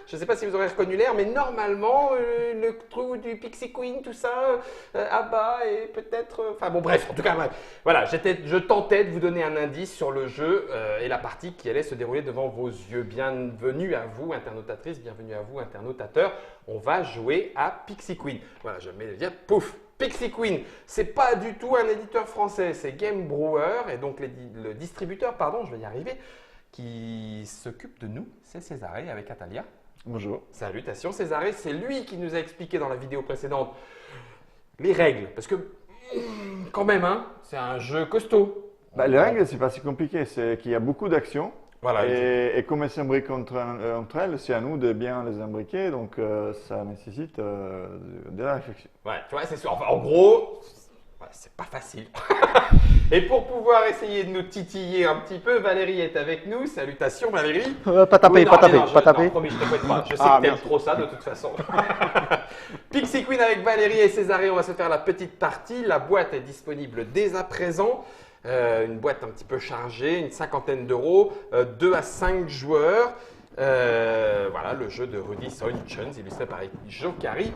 Je ne sais pas si vous aurez reconnu l'air, mais normalement, le trou du Pixie Queen, tout ça, Abba et peut-être… Enfin bon, bref, en tout cas, bref. Voilà, je tentais de vous donner un indice sur le jeu et la partie qui allait se dérouler devant vos yeux. Bienvenue à vous, internautatrices, bienvenue à vous, internautateurs. On va jouer à Pixie Queen. Voilà, je mets le dire, pouf, Pixie Queen. C'est pas du tout un éditeur français, c'est Game Brewer et donc le distributeur, pardon, je vais y arriver, qui s'occupe de nous, c'est Césaré avec Atalia. Bonjour. Salutations Césaré, c'est lui qui nous a expliqué dans la vidéo précédente les règles, parce que quand même, hein, c'est un jeu costaud. Bah, les règles, c'est pas si compliqué, c'est qu'il y a beaucoup d'actions. Voilà. Et comme elles s'imbriquent entre elles, c'est à nous de bien les imbriquer, donc ça nécessite de la réflexion. Ouais, tu vois, c'est sûr. Enfin, en gros, ouais, c'est pas facile. Et pour pouvoir essayer de nous titiller un petit peu, Valérie est avec nous. Salutations Valérie. Pas taper, Oui, non, pas taper, mais non, pas taper. Non, promis, je te fouette pas. Je sais Ah, que t'aimes merci. trop ça de toute façon. Pixie Queen avec Valérie et Césaré, on va se faire la petite partie. La boîte est disponible dès à présent. Une boîte un petit peu chargée, une cinquantaine d'euros, 2 à 5 joueurs. Voilà, le jeu de Rudy Sonichens, illustré par Jokari,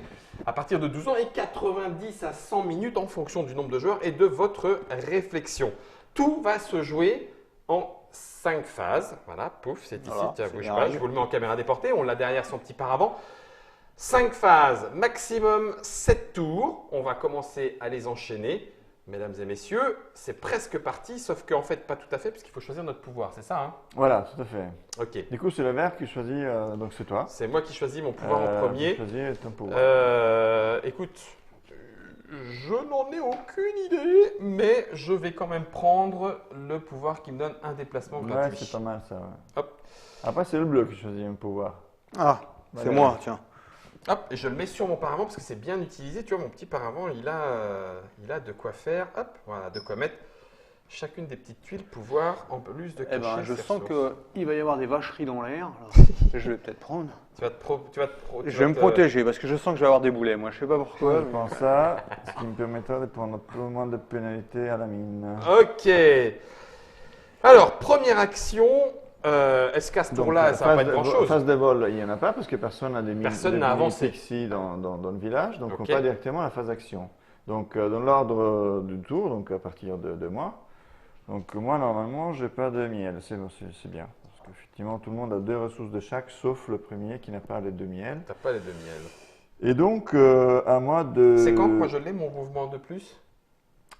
à partir de 12 ans et 90 à 100 minutes en fonction du nombre de joueurs et de votre réflexion. Tout va se jouer en 5 phases. Voilà, pouf, c'est ici, Voilà, tiens, c'est bouge bien pas, réglé. je vous le mets en caméra déportée, on l'a derrière son petit paravent. 5 phases, maximum 7 tours. On va commencer à les enchaîner. Mesdames et messieurs, c'est presque parti, sauf qu'en fait, pas tout à fait, puisqu'il faut choisir notre pouvoir, c'est ça, hein? Voilà, tout à fait. Ok. Du coup, c'est le vert qui choisit, donc c'est toi. C'est moi qui choisis mon pouvoir en premier. Tu choisis ton pouvoir. Écoute, je n'en ai aucune idée, mais je vais quand même prendre le pouvoir qui me donne un déplacement Ouais, gratuit. c'est pas mal ça. Ouais. Hop. Après, c'est le bleu qui choisit un pouvoir. Ah, c'est Voilà. moi, tiens. Hop, et je le mets sur mon paravent parce que c'est bien utilisé. Tu vois, mon petit paravent, il a de quoi faire. Hop, voilà, de quoi mettre chacune des petites tuiles, pouvoir en plus de Eh cacher ben, je ses sens ressources. qu'il va y avoir des vacheries dans l'air. alors Je vais peut-être prendre. Tu vas Je vais me protéger parce que je sens que je vais avoir des boulets. Moi, je sais pas pourquoi. Je pense ça, ce qui me permettra de prendre plus ou moins de pénalités à la mine. Ok. Alors, première action. Est-ce qu'à ce Donc, tour-là, ça va pas être grand-chose? phase de vol, il n'y en a pas parce que personne n'a des mines Personne des n'a mini avancé. Pixie dans le village, donc Ok. on passe directement à la phase action. Donc dans l'ordre du tour, donc à partir de moi. Donc moi normalement j'ai pas de miel, c'est bien. Parce qu'effectivement tout le monde a 2 ressources de chaque, sauf le premier qui n'a pas les 2 miel. T'as pas les deux miels. Et donc à moi de… C'est quand que moi je l'ai, mon mouvement de plus?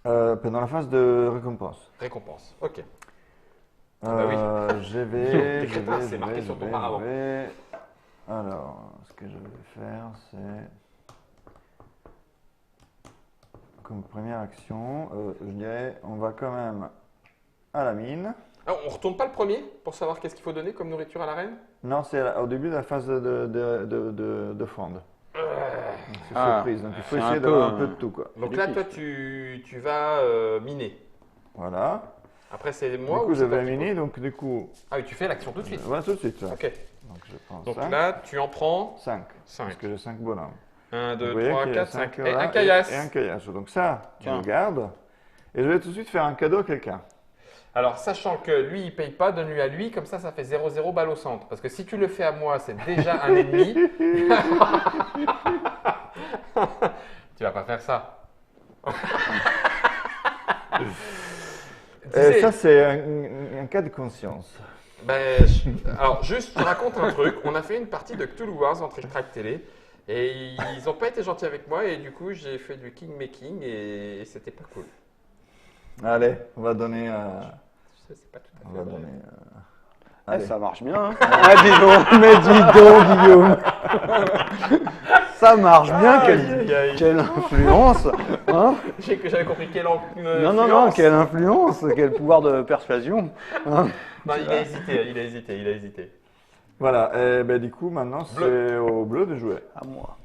Pendant la phase de récompense. Récompense. Ok. Euh, bah oui. je vais, T'écris pas, c'est marqué sur ton paravent. Alors, ce que je vais faire, c'est… Comme première action, je dirais, on va quand même à la mine. Alors, on retourne pas le premier pour savoir qu'est-ce qu'il faut donner comme nourriture à la reine? Non, c'est au début de la phase de fronde. Donc, c'est Ah, surprise, donc il faut c'est essayer un d'avoir peu, un peu de tout, quoi. Donc C'est là, du toi, kiff. tu vas miner. Voilà. Après, c'est Du moi coup, ou je c'est toi vais qui miner, donc du coup… Ah oui, tu fais l'action tout de suite. Voilà, tout de suite. Là. Ok. Donc je prends Donc 5. là, tu en prends 5. 5. Parce que j'ai 5 bonhommes. 1, Vous 2, voyez 3, qu'il y a 4, 5. cinq Et là, un caillasse. Et un caillasse. Donc ça, tu Tiens. le gardes. Et je vais tout de suite faire un cadeau à quelqu'un. Alors, sachant que lui, il paye pas, donne-lui à lui, comme ça fait 0-0 balle au centre. Parce que si tu le fais à moi, c'est déjà un ennemi. Tu vas pas faire ça. Disais- Ça, c'est un cas de conscience. Ben, alors, juste, je te raconte un truc. On a fait une partie de Cthulhu Wars entre Track Télé. Et ils n'ont pas été gentils avec moi. Et du coup, j'ai fait du king making et c'était pas cool. Allez, on va donner… Je sais, c'est pas tout à on fait va vrai. donner Eh, allez. ça marche bien. Hein. Ah, dis donc, mais dis donc, Guillaume. Ça marche bien. Quelle influence. Hein. J'avais compris quelle Non, non, non, quelle influence. Quel pouvoir de persuasion. Hein. Non, il a hésité. Voilà, et ben, du coup, maintenant, c'est au bleu de jouer. À moi.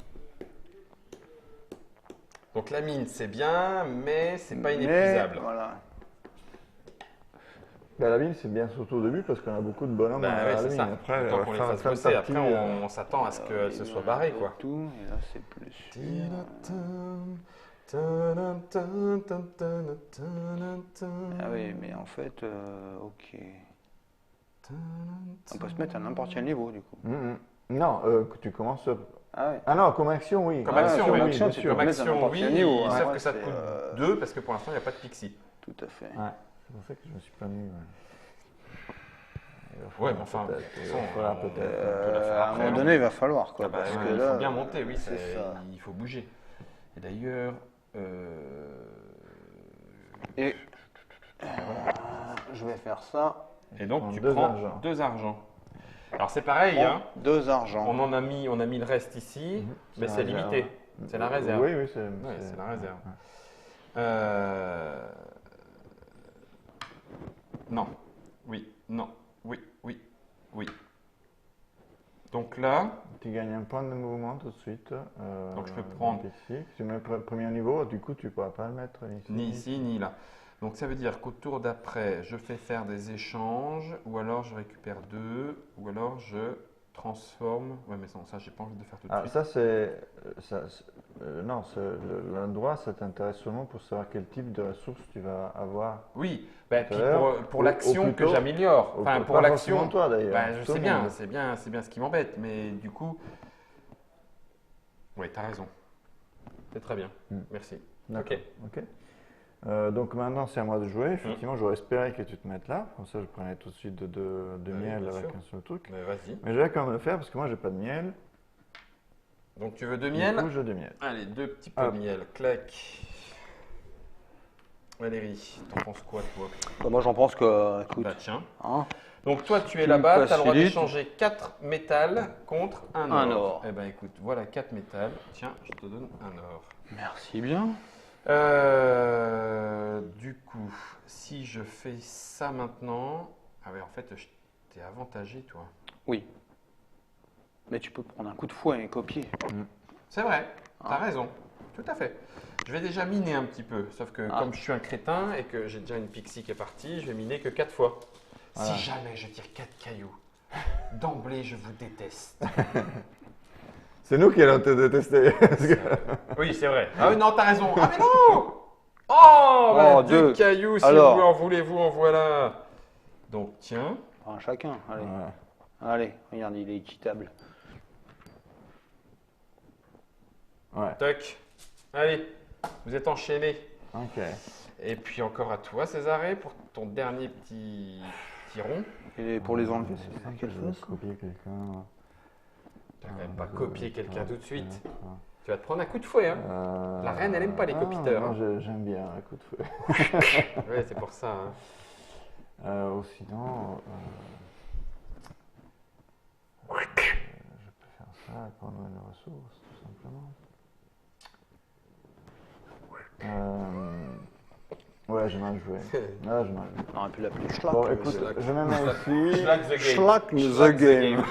Donc la mine, c'est bien, mais c'est pas Mais, inépuisable. Voilà. Ben, la mine, c'est bien surtout au début parce qu'on a beaucoup de bonhommes Bah à ouais, la c'est mine. ça. Après, Tant qu'on les fasse bosser, après on s'attend à ce qu'elle se soit barrée, quoi. Tout, et là, c'est plus sûr. Ah oui, mais en fait, ok. On peut se mettre à n'importe quel niveau, du coup. Non, Non, que tu commences. Ah ouais. Ah non, comme action, oui. Comme Ah, action, comme oui, action, bien tu sûr. peux Comme mettre à action, n'importe oui, quel niveau, hein. sauf Ouais, que ça te c'est, coûte 2 parce que pour l'instant, il n'y a pas de pixie. Tout à fait. Ouais, c'est pour ça que je me suis pas mis. Il va Ouais, falloir mais enfin, peut-être, de toute il façon, va falloir on- peut-être. peut la faire À un après, moment hein. donné, il va falloir quoi. Ah bah, parce ouais, que il là, faut bien monter, oui, c'est ça. il faut bouger. Et d'ailleurs, Et je vais faire ça. et donc prends tu deux prends argents. 2 argents. Alors c'est pareil, hein, 2 argents. on a mis le reste ici, mais la c'est réserve. limité. C'est la réserve. Oui, oui, Ouais, c'est la réserve. ouais. Non, oui, non, oui, oui, oui. Donc là, Tu gagnes un point de mouvement tout de suite. Donc je peux prendre- Ici. Tu mets premier niveau, du coup tu ne pourras pas le mettre ici. ni ici, ni là. Donc ça veut dire qu'au tour d'après, je fais faire des échanges, ou alors je récupère 2, ou alors je transforme. Ouais, mais non, ça, j'ai pas envie de le faire tout de Ah, suite. ça c'est. Non, l'endroit ça t'intéresse seulement pour savoir quel type de ressources tu vas avoir. Oui, bah, Tout puis à l'heure, pour ou l'action que plutôt- j'améliore. Enfin, pour pas l'action. forcément toi d'ailleurs. Bah, je tout sais le bien, monde. c'est bien ce qui m'embête, mais du coup. Oui, t'as raison. C'est très bien. Hmm. Merci. D'accord. Ok. Ok. Donc maintenant c'est à moi de jouer. Effectivement, j'aurais espéré que tu te mettes là. Comme ça, je prenais tout de suite de oui, miel bien avec sûr. un seul truc. Mais vas-y. Mais je vais quand même le faire parce que moi j'ai pas de miel. Donc tu veux 2 Du miel? coup, j'ai de miel. Allez, 2 petits pots Ah. de miel. Clac. Valérie, t'en penses quoi, toi? Bah, moi j'en pense que, écoute, Bah tiens. hein, Donc toi, tu es Tu là-bas, me tu as le droit facilites. d'échanger 4 métals contre un or. Un or. Eh ben écoute, voilà 4 métals. Tiens, je te donne un or. merci bien. Du coup, si je fais ça maintenant... Ah ouais, en fait, t'es avantagé, toi. Oui. Mais tu peux prendre un coup de fouet et copier. C'est vrai, t'as Ah. raison. Tout à fait. Je vais déjà miner un petit peu, sauf que Ah. comme je suis un crétin et que j'ai déjà une pixie qui est partie, je vais miner que 4 fois. Voilà. Si jamais je tire 4 cailloux, d'emblée je vous déteste. C'est nous qui allons te détester. Parce que- Oui, c'est vrai. Ah oui, non, t'as raison. Ah mais non. Oh, bah, Oh, 2 deux. cailloux, si Alors. vous en voulez-vous, en voilà. Donc tiens, Un chacun, allez. Ouais. Allez, regarde, il est équitable. Ouais. toc. Allez, vous êtes enchaînés. Ok. Et puis encore à toi, Césaré, pour ton dernier petit rond. Et pour les enlever, c'est Je quelle vais chose? copier quelqu'un. Tu vas quand même pas copier quelqu'un tout de suite. Ouais. Tu vas te prendre un coup de fouet, hein. La reine, elle aime pas les copiteurs, Moi, hein. j'aime bien un coup de feu. Ouais, c'est pour ça. Hein. Ou sinon, je peux faire ça et prendre une ressource, tout simplement. Ouais, j'ai mal joué. Là, j'ai mal joué. On aurait pu l'appeler Schlag. Bon, écoute, je me mets ici. Schlag the game. Schlag the Schlag game.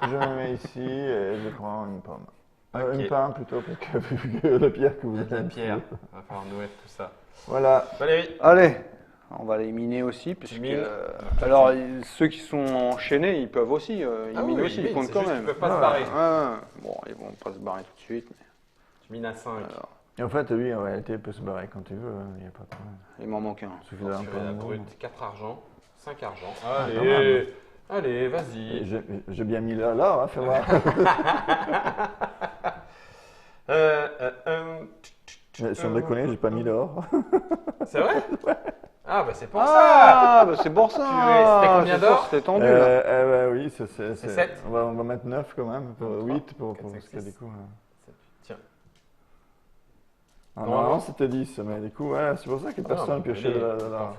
Je me mets ici et je prends une pomme. Ok. Une pomme plutôt, parce que vu que la pierre que vous Il y a de la avez. pierre. Il va falloir nourrir tout ça. Voilà. Valérie. Allez, on va les miner aussi, parce Tu que... mines. alors, ceux qui sont enchaînés, ils peuvent aussi, ils Ah minent oui, aussi, ils ils comptent c'est quand juste même. qu'ils peuvent pas se Ouais. barrer. Ouais. Bon, ils vont pas se barrer tout de suite, mais Tu mines à 5. alors, Et en fait, oui, en réalité, il peut se barrer quand il veut, il n'y a pas de problème. il m'en manque un. Il suffit d'avoir un peu la de mouvement. brute, 4 argent, 5 argent. pas Allez, mal. allez, vas-y. J'ai bien mis là, hein, fais voir. Sans déconner, j'ai pas mis l'or. C'est vrai? Ah, bah c'est pour ça. Ah, bah c'est pour ça. Purée, c'était combien C'est d'or fort, C'était tendu, là. Oui, c'est sept. on va mettre 9 quand même, Trois, 8 pour quatre, parce cinq, que six. du coup. Tiens. Normalement c'était 10, mais du coup, ouais, c'est pour ça que personne n'a pioché de l'or.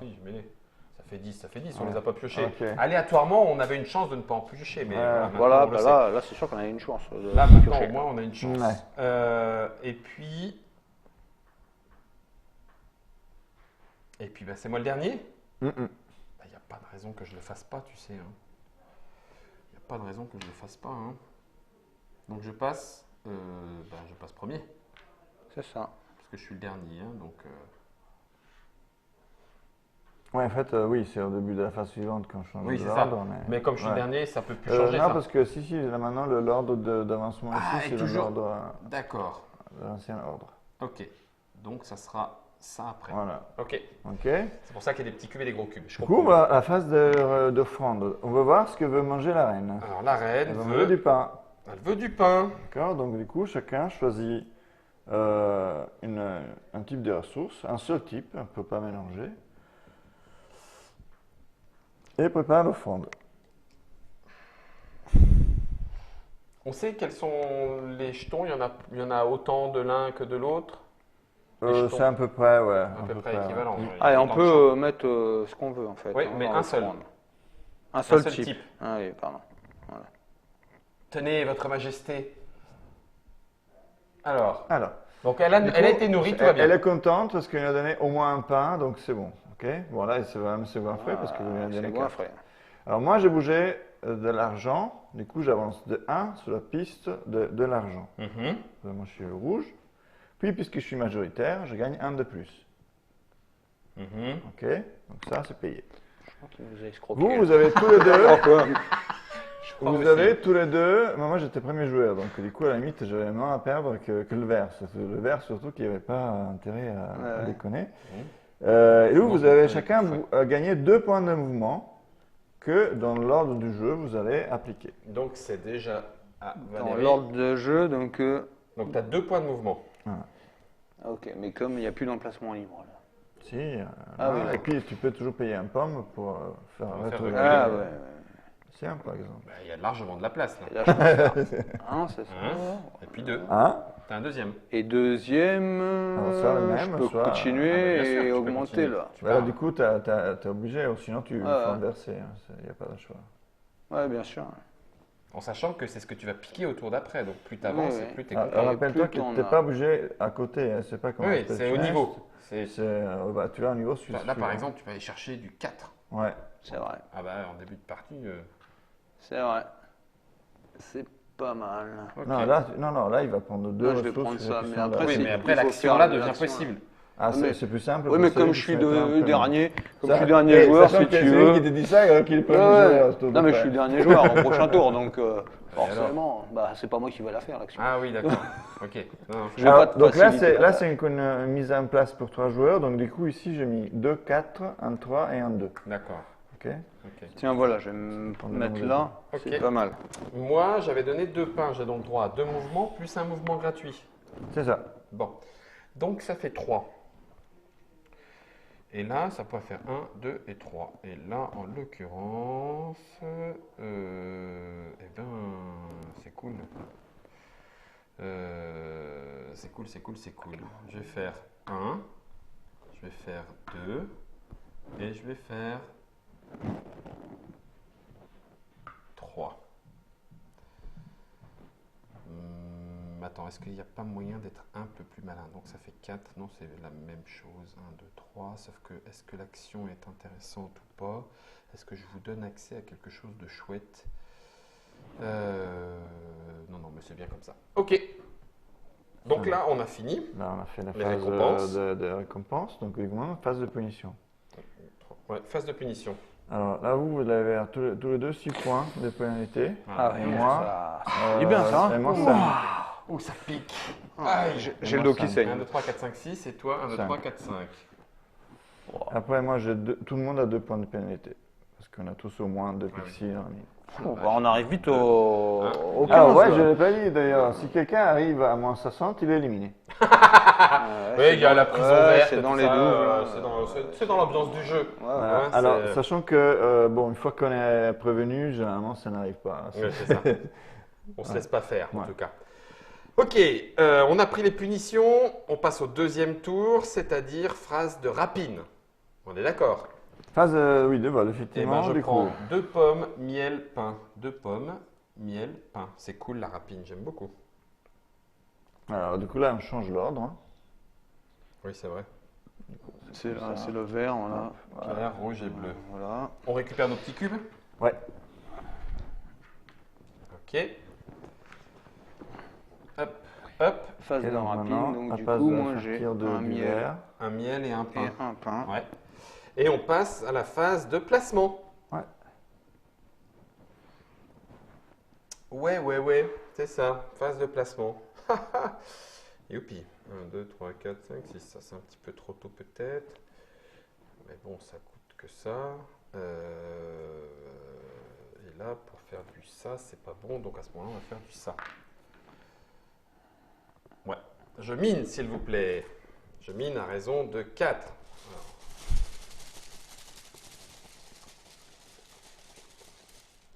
Ça fait 10, on les a pas piochés. Ok. Aléatoirement, on avait une chance de ne pas en piocher, mais Ouais. voilà, Voilà, maintenant, on le bah sait. là c'est sûr qu'on a une chance. De Là, maintenant, piocher. au moins, on a une chance. Ouais. Et puis, bah, c'est moi le dernier. Mm, mm. Il n'y a pas de raison que je ne le fasse pas, tu sais. Il n'y a pas de raison que je ne le fasse pas. Hein. Donc, je passe premier, C'est ça. parce que je suis le dernier. Hein, donc, Ouais, en fait, oui, c'est au début de la phase suivante quand je change Oui, de c'est ça. l'ordre. mais comme je suis ouais. le dernier, ça peut plus changer. Non, ça. parce que si, là maintenant, l'ordre d'avancement Ah, ici, et c'est toujours- l'ordre D'accord. de l'ancien ordre. Ok. Donc, ça sera ça après. Voilà. Ok. Ok. C'est pour ça qu'il y a des petits cubes et des gros cubes. Je Du comprends. coup, la phase d'offrande. On va voir ce que veut manger la reine. Alors la reine Elle va manger du pain. elle veut du pain. D'accord. Donc du coup, chacun choisit un type de ressource, un seul type, on ne peut pas mélanger. Et prépare l'offrande. On sait quels sont les jetons. Il y en a autant de l'un que de l'autre. Les jetons. C'est à peu près, ouais. À peu près équivalent. Il y a Allez, on autant de champs. peut mettre ce qu'on veut en fait. Oui, hein, mais dans un seul. l'offrande. Un seul seul type. type. Ah oui, pardon. Tenez, votre majesté. Alors, Alors, donc elle a été nourrie, tout va bien. elle est contente parce qu'il lui a donné au moins un pain, donc c'est bon. Ok. Bon là, c'est vraiment c'est goinfré parce qu'il lui a C'est donné bon, 4. frère. Alors moi, j'ai bougé de l'argent. Du coup, j'avance de 1 sur la piste de l'argent. Mhm. Moi, je suis le rouge. Puis, puisque je suis majoritaire, je gagne 1 de plus. Mhm. Ok. Donc ça, c'est payé. Vous avez escroqué. Vous avez tous les deux. Pourquoi crois Vous aussi. avez tous les deux. Moi, j'étais premier joueur, donc du coup, à la limite, j'avais moins à perdre que le vert. C'est le vert surtout qui n'avait pas intérêt à Ouais. déconner. Mhm. Et vous, Bon, vous avez c'est chacun chouette. gagné 2 points de mouvement que dans l'ordre du jeu, vous allez appliquer. Donc c'est déjà à Dans Valérie. l'ordre de jeu, donc. Donc tu as 2 points de mouvement. Ok, mais comme il n'y a plus d'emplacement libre là. Si, Ah oui, et d'accord. puis tu peux toujours payer un pomme pour faire Pour faire rétrograder Ah ouais. Tiens, par exemple. Bah, il y a largement de la place là. Et là, je peux faire. Un, c'est ça. Un, et puis 2. Hein? T'as un deuxième. Et deuxième, Alors, soit le même, je peux soit- continuer Ah, bah, bien sûr, tu et peux augmenter continuer. là. Tu Voilà, pars. du coup, t'es obligé, ou sinon tu Ouais, faut ouais. inverser. Il n'y a pas de choix. Ouais, bien sûr. En sachant que c'est ce que tu vas piquer au tour d'après. Donc plus tu avances, Oui, oui. plus tu es Ah, content. rappelle-toi plus que t'en tu n'es as. pas obligé à côté, hein, c'est pas comme Oui, un Space c'est au Challenge. niveau. C'est- Tu as un niveau Là, par exemple, tu peux aller chercher du 4. Ouais. C'est vrai. Ah bah en début de partie. C'est vrai. C'est pas mal. Ok. Non, là, il va prendre 2 Non, je vais ressources. prendre ça, qui mais sont après, là. Oui, c'est- mais il après faut l'action faire là devient l'action, possible. Ah, mais- c'est plus simple. Oui, pour mais celui comme qui je suis se mettra en premier. dernier, comme Ça- je suis dernier joueur, sachant si qu'il y a tu celui veux. qui te dit ça, alors qu'il est le premier Ouais, joueur. ouais. c'est au Non, mais je près. suis dernier joueur au prochain tour, donc forcément, bah, c'est pas moi qui vais la faire l'action. Ah oui, d'accord. Ok. Non, non. Je vais Alors, pas te donc là, faciliter c'est ça. une mise en place pour 3 joueurs. Donc du coup, ici, j'ai mis 2, 4, un 3 et un 2. D'accord. Ok. Ok. Tiens, voilà, je vais me Prendre mettre le là. Ok. C'est pas mal. Moi, j'avais donné 2 pains. J'ai donc droit à 2 mouvements plus un mouvement gratuit. C'est ça. Bon. Donc ça fait 3. Et là, ça pourrait faire 1, 2 et 3. Et là, en l'occurrence, eh ben, c'est cool. C'est cool. Je vais faire 1, je vais faire 2, et je vais faire 3. Attends, est-ce qu'il n'y a pas moyen d'être un peu plus malin? Donc ça fait 4, non, c'est la même chose. 1, 2, 3, sauf que est-ce que l'action est intéressante ou pas? Est-ce que je vous donne accès à quelque chose de chouette? Non, mais c'est bien comme ça. Ok. Donc là, on a fini. Là, on a fait la Les phase récompenses. de récompense. Donc évidemment, phase de punition. Ouais, phase de punition. Alors là, vous avez tous les deux 6 points de pénalité. Ah, Et ouais, moi, ça dit bien ça. Et moi, Ouh. 5. Oh, ça pique. J'ai le dos qui saigne. 1, 2, 3, 4, 5, 6. Et toi, 1, 2, 3, 4, 5. Après, moi, tout le monde a 2 points de pénalité. Parce qu'on a tous au moins 2 pixies dans la mine. Bon, bah, on arrive vite au 15. Ah ouais, là. je ne l'ai pas dit d'ailleurs. Si quelqu'un arrive à moins 60, il est éliminé. Oui, il y a la prison verte. c'est et dans tout les ça, 12. c'est dans l'ambiance du jeu. Voilà. Ouais, Alors, c'est- sachant que, une fois qu'on est prévenu, généralement, ça n'arrive pas. Ouais, c'est ça. On se laisse pas faire, en Ouais. tout cas. Ok, on a pris les punitions. On passe au deuxième tour, c'est-à-dire phrase de rapine. On est d'accord? Phase, oui, de vol, Eh effectivement. ben, je du prends coup. 2 pommes, miel, pain. 2 pommes, miel, pain. C'est cool la rapine, j'aime beaucoup. Alors, du coup, là, on change l'ordre. Hein. Oui, c'est vrai. C'est le vert, voilà. Vert, rouge et bleu. Voilà. On récupère nos petits cubes? Ouais. Ok. Hop, hop. Phase Et de donc, rapine, maintenant, donc à du passe coup, de moi j'ai sortir un du miel verre. Un miel et un et pain. un pain. Ouais. Et on passe à la phase de placement. Ouais. Ouais, c'est ça, phase de placement. Youpi. 1, 2, 3, 4, 5, 6. Ça, c'est un petit peu trop tôt peut-être. Mais bon, ça coûte que ça. Et là, pour faire du ça, c'est pas bon. Donc à ce moment-là, on va faire du ça. Ouais. Je mine, s'il vous plaît. Je mine à raison de 4.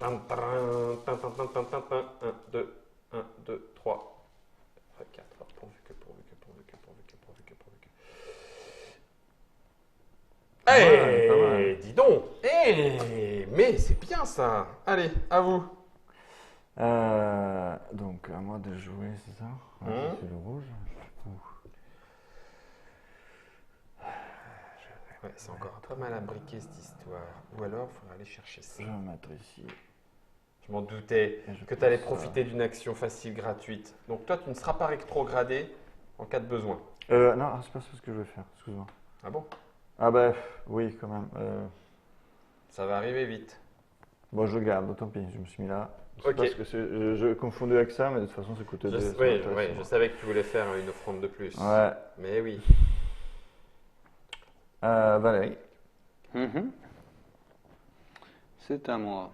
Alors. 1, 2, 1, 2, 3, 4. Pourvu que. Eh, dis donc. Eh, mais c'est bien ça. Allez, à vous. Donc, à moi de jouer, c'est ça? C'est le rouge. Ouais, c'est encore pas mal à briquer cette histoire. Ou alors, il faudrait aller chercher ça. Je vais mettre ici. Je m'en doutais Et je que tu allais pense, profiter d'une action facile gratuite. Donc toi, tu ne seras pas rétrogradé en cas de besoin. Non, c'est pas ce que je vais faire, excuse-moi. Ah bon? Ah bah, oui, quand même. Ça va arriver vite. Bon, je garde, tant pis, je me suis mis là. C'est Ok. parce que je confondais avec ça, mais de toute façon, ça coûtait Oui, ça m'intéresse oui, moins. je savais que tu voulais faire une offrande de plus. Ouais. Mais oui. Valérie. Mhm. C'est à moi.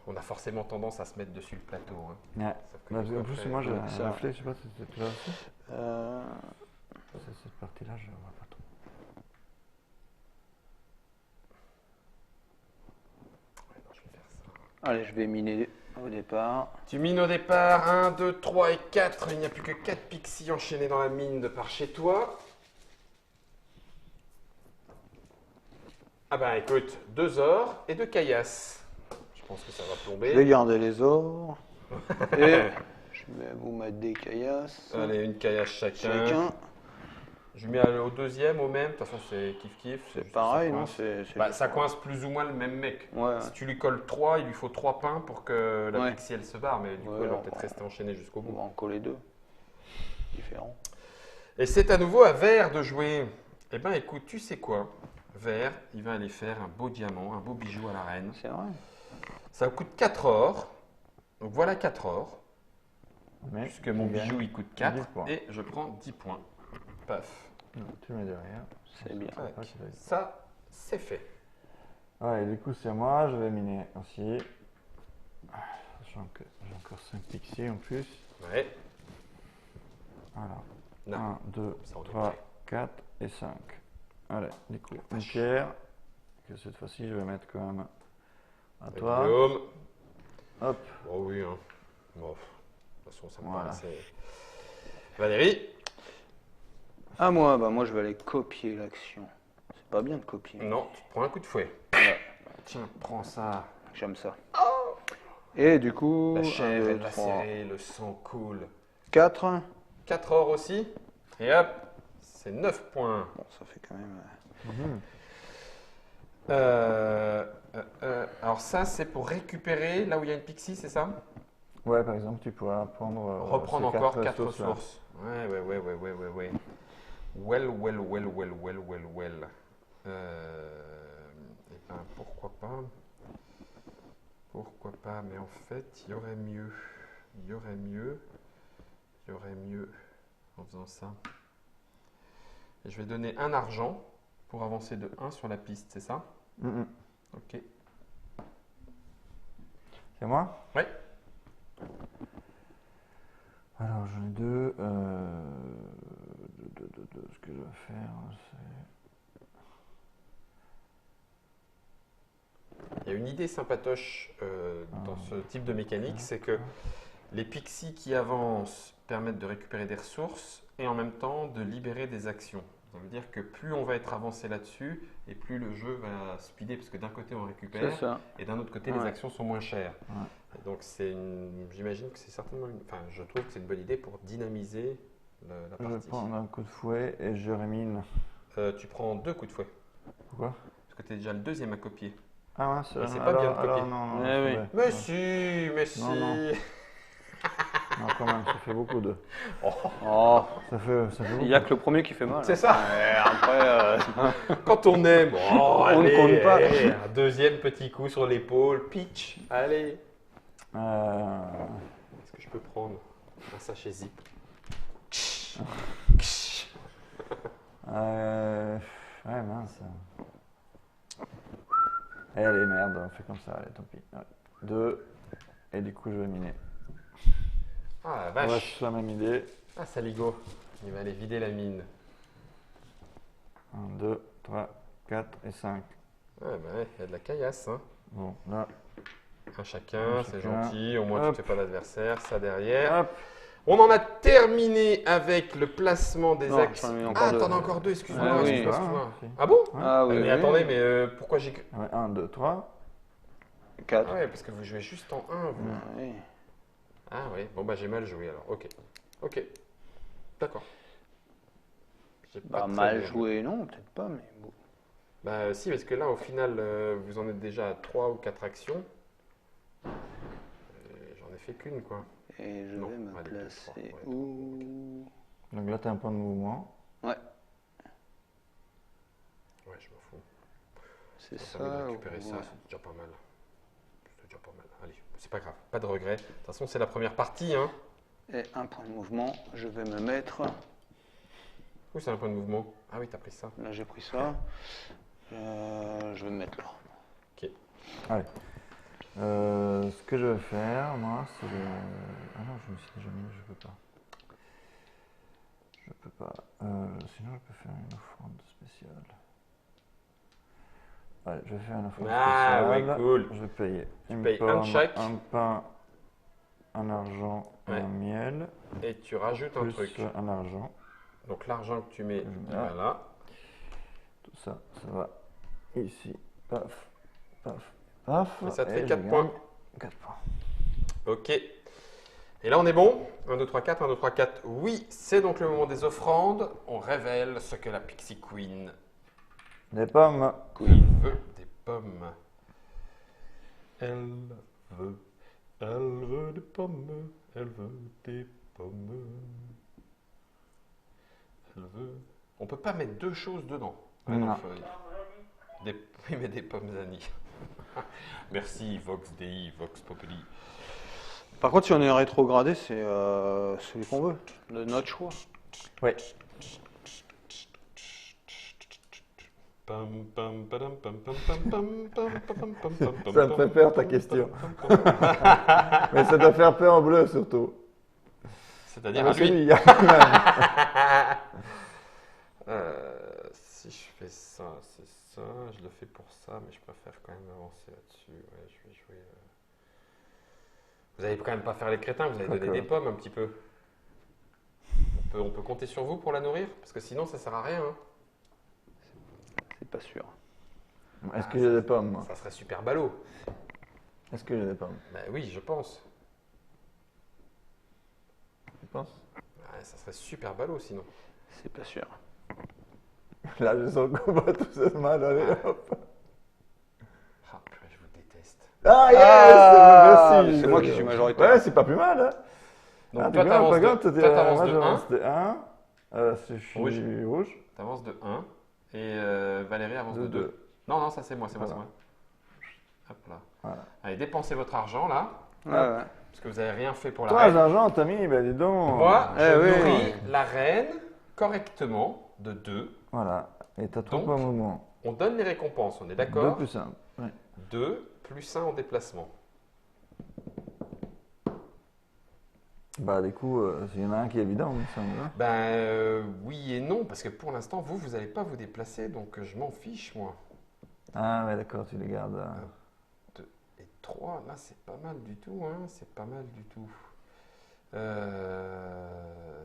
On a forcément tendance à se mettre dessus le plateau. Hein. Ouais. Sauf que Bah, du coup, en plus, après, moi, j'ai ouais, ça. un reflet, je sais pas si c'était là aussi. Euh, Cette partie-là, je vois pas trop. ouais, non, je vais faire ça. Allez, je vais miner au départ. Tu mines au départ 1, 2, 3 et 4. Il n'y a plus que 4 pixies enchaînés dans la mine de par chez toi. Ah bah écoute, 2 ors et 2 caillasses. Je pense que ça va Je vais plomber. garder les ors. Et je vais vous mettre des caillasses. Allez, une caillasse chacun. Chacun. Je mets au deuxième, au même. De toute façon, c'est kiff-kiff. C'est juste pareil, que ça non? coince. C'est Bah, ça coince plus ou moins le même mec. Ouais. Si tu lui colles 3, il lui faut 3 pains pour que la Ouais. pixie elle se barre. Mais du coup, Ouais, elle va on peut-être va- rester enchaînée jusqu'au On bout. va en coller deux. Différents. Et c'est à nouveau à Vert de jouer. Eh ben écoute, tu sais quoi? Vert, il va aller faire un beau diamant, un beau bijou à la reine. C'est vrai. Ça coûte 4 ors. Donc voilà 4 ors. Mais Puisque mon tu gagnes bijou il coûte 10 4. points. Et je prends 10 points. Paf. Non, tu mets derrière. C'est bien. Tac. pas qu'il aille. Ça, c'est fait. Ouais, du coup, c'est à moi, je vais miner aussi. Sachant que j'ai encore 5 pixies en plus. Ouais. Voilà. Non. 1, 2, Ça, on est 3, prêt. 4 et 5. Allez, du coup, une pierre. Que cette fois-ci, je vais mettre quand même à toi. Guillaume. Hop. Oh oui, hein. Bon, de toute façon, ça me Voilà. paraissait. Valérie. À moi, bah moi je vais aller copier l'action. C'est pas bien de copier. Non, tu te prends un coup de fouet. Ouais, Tiens, prends ça. j'aime ça. Et du coup, La chair est lacérée, le sang coule. 4. 4 ors aussi. Et hop, c'est 9 points. Bon, ça fait quand même. Mhm. Alors ça, c'est pour récupérer là où il y a une pixie, c'est ça? Ouais, par exemple, tu pourras prendre. Reprendre ces encore 4 ressources-là. ressources. Ouais. Well. Eh ben, pourquoi pas? Pourquoi pas? Mais en fait, il y aurait mieux. Il y aurait mieux en faisant ça. Et je vais donner un argent pour avancer de 1 sur la piste, c'est ça? Mhm. Ok. C'est moi? Ouais. Alors, j'en ai deux. Ce que je vais faire, c'est. Il y a une idée sympatoche dans ce type de mécanique, c'est que les pixies qui avancent permettent de récupérer des ressources et en même temps de libérer des actions. Ça veut dire que plus on va être avancé là-dessus et plus le jeu va speeder parce que d'un côté on C'est récupère ça. et d'un autre côté les Ouais. actions sont moins chères. Ouais. Et donc j'imagine que c'est certainement enfin je trouve que c'est une bonne idée pour dynamiser la Je vais partie. prendre un coup de fouet et je remine. Tu prends 2 coups de fouet Pourquoi? parce que tu es déjà le deuxième à copier. Ah, ouais, Mais c'est pas bien de copier. alors, non, Eh c'est oui. vrai. Mais Ouais. si, mais si. Non. Non, quand même, ça fait beaucoup de. Oh, Ça fait il beaucoup. n'y a que le premier qui fait mal. C'est ça. Et après, Quand on aime, On ne compte pas. allez, un deuxième petit coup sur l'épaule, pitch, allez. Est-ce que je peux prendre un sachet zip? Ouais, mince. Allez, merde, on fait comme ça, allez, tant pis. 2, et du coup, je vais miner. Ah la On va vache. sur la même idée. Ah Saligo, il va aller vider la mine. 1, 2, 3, 4 et 5. Ah bah ouais, il y a de la caillasse. Hein. Bon, là, Un chacun, Un c'est chacun. gentil. Au moins Hop. tu ne fais pas d'adversaire. Ça derrière. hop. On en a terminé avec le placement des Non, axes. j'en ai encore Ah, deux. t'en as encore deux, excuse-moi. Ah oui. excuse-moi, Ah, excuse-moi. si. Ah bon? Ah oui, Mais oui. attendez, mais pourquoi j'ai que. Ouais, 1, 2, 3. 4. Ah ouais, parce que vous jouez juste en 1, vous. Oui. Ah ouais, bon bah j'ai mal joué alors. Ok. Ok. D'accord. J'ai pas Bah, très mal bien joué, non, peut-être pas, mais bon. Bah si, parce que là au final vous en êtes déjà à 3 ou 4 actions. J'en ai fait qu'une quoi. Et je Non, vais me allez, deux, placer trois, ouais. où? Donc là, tu as un point de mouvement. Ouais, Ouais, je m'en fous. c'est Ça permet de ça. récupérer ça, ouais. c'est déjà pas mal. C'est déjà pas mal. Allez, c'est pas grave, pas de regret. De toute façon, c'est la première partie. Hein. Et un point de mouvement, je vais me mettre. Oui, c'est un point de mouvement. Ah oui, t'as pris ça. Là, j'ai pris ça. Je vais me mettre là. Allez. Ce que je vais faire, moi, c'est de... Ah non, je me suis déjà mis, je peux pas. Je peux pas. Sinon, je peux faire une offrande spéciale. Allez, je vais faire une offrande Ah spéciale. ouais, cool. Je vais payer une payes un pomme, de chaque. un pain, un argent et Ouais. un miel, Et tu rajoutes un plus truc. un argent. Donc l'argent que tu mets, Je mets il là. va là. Tout ça, ça va ici. Paf, paf, paf. Et ça te fait je 4 gagne points. 4 points. Ok. Et là, on est bon. 1, 2, 3, 4, 1, 2, 3, 4. Oui, c'est donc le moment des offrandes. On révèle ce que la Pixie Queen Des pommes. veut des pommes. Elle veut des pommes. Elle veut des pommes. Elle veut. On peut pas mettre deux choses dedans. Non. feuille. Oui, mais des pommes Annie. Merci, Vox Dei, Vox Populi. Par contre, si on est rétrogradé, c'est celui qu'on veut, de notre choix. Oui. Pam, pam, padam, pam, pam, pam, pam, pam, pam, pam, pam, pam, Ça me fait peur, ta question. pam, pam, pam. Mais ça doit faire peur en bleu surtout. C'est-à-dire Ah, à c'est lui. lui. Si je fais ça, c'est ça. Je le fais pour ça, mais je préfère quand même avancer là-dessus. Ouais, je vais jouer. Vous allez quand même pas faire les crétins, vous allez donner D'accord. des pommes un petit peu. On peut compter sur vous pour la nourrir, parce que sinon ça sert à rien. Hein. C'est pas sûr. Est-ce que j'ai des pommes moi Ça serait super ballot. Est-ce que j'ai des pommes Ben oui, je pense. Tu penses Ouais, ça serait super ballot sinon. C'est pas sûr. Là, je sens qu'on va tous mal. Allez, hop. Ah, purée, je vous déteste. Ah, yes Ah, merci. c'est moi qui suis majoritaire. Ouais, c'est pas plus mal. Hein. Donc Ah, toi, tu vois, t'avances par de, contre, toi, t'étais- t'avances moi, de j'avance 1. de 1. Je suis rouge. T'avances de 1. Et Valérie avance de De 2. 2. Non, non, ça c'est moi, c'est Voilà. moi. Hop là. Voilà. Allez, dépensez votre argent là, Ouais, ouais. parce que vous n'avez rien fait pour la Toi, reine. l'argent, t'as mis, ben dis donc. Moi, Eh je oui. nourris la reine correctement de 2. Voilà. Et t'as 3 Donc, points mouvement. On donne les récompenses, on est 2 d'accord plus 1. Ouais. 2 plus 1 en déplacement. Bah, du coup, il y en a un qui est évident, il me semble. hein. Ben oui et non, parce que pour l'instant, vous n'allez pas vous déplacer, donc je m'en fiche moi. Ah, ouais, d'accord, tu les gardes. 2 et 3, là c'est pas mal du tout, hein, c'est pas mal du tout.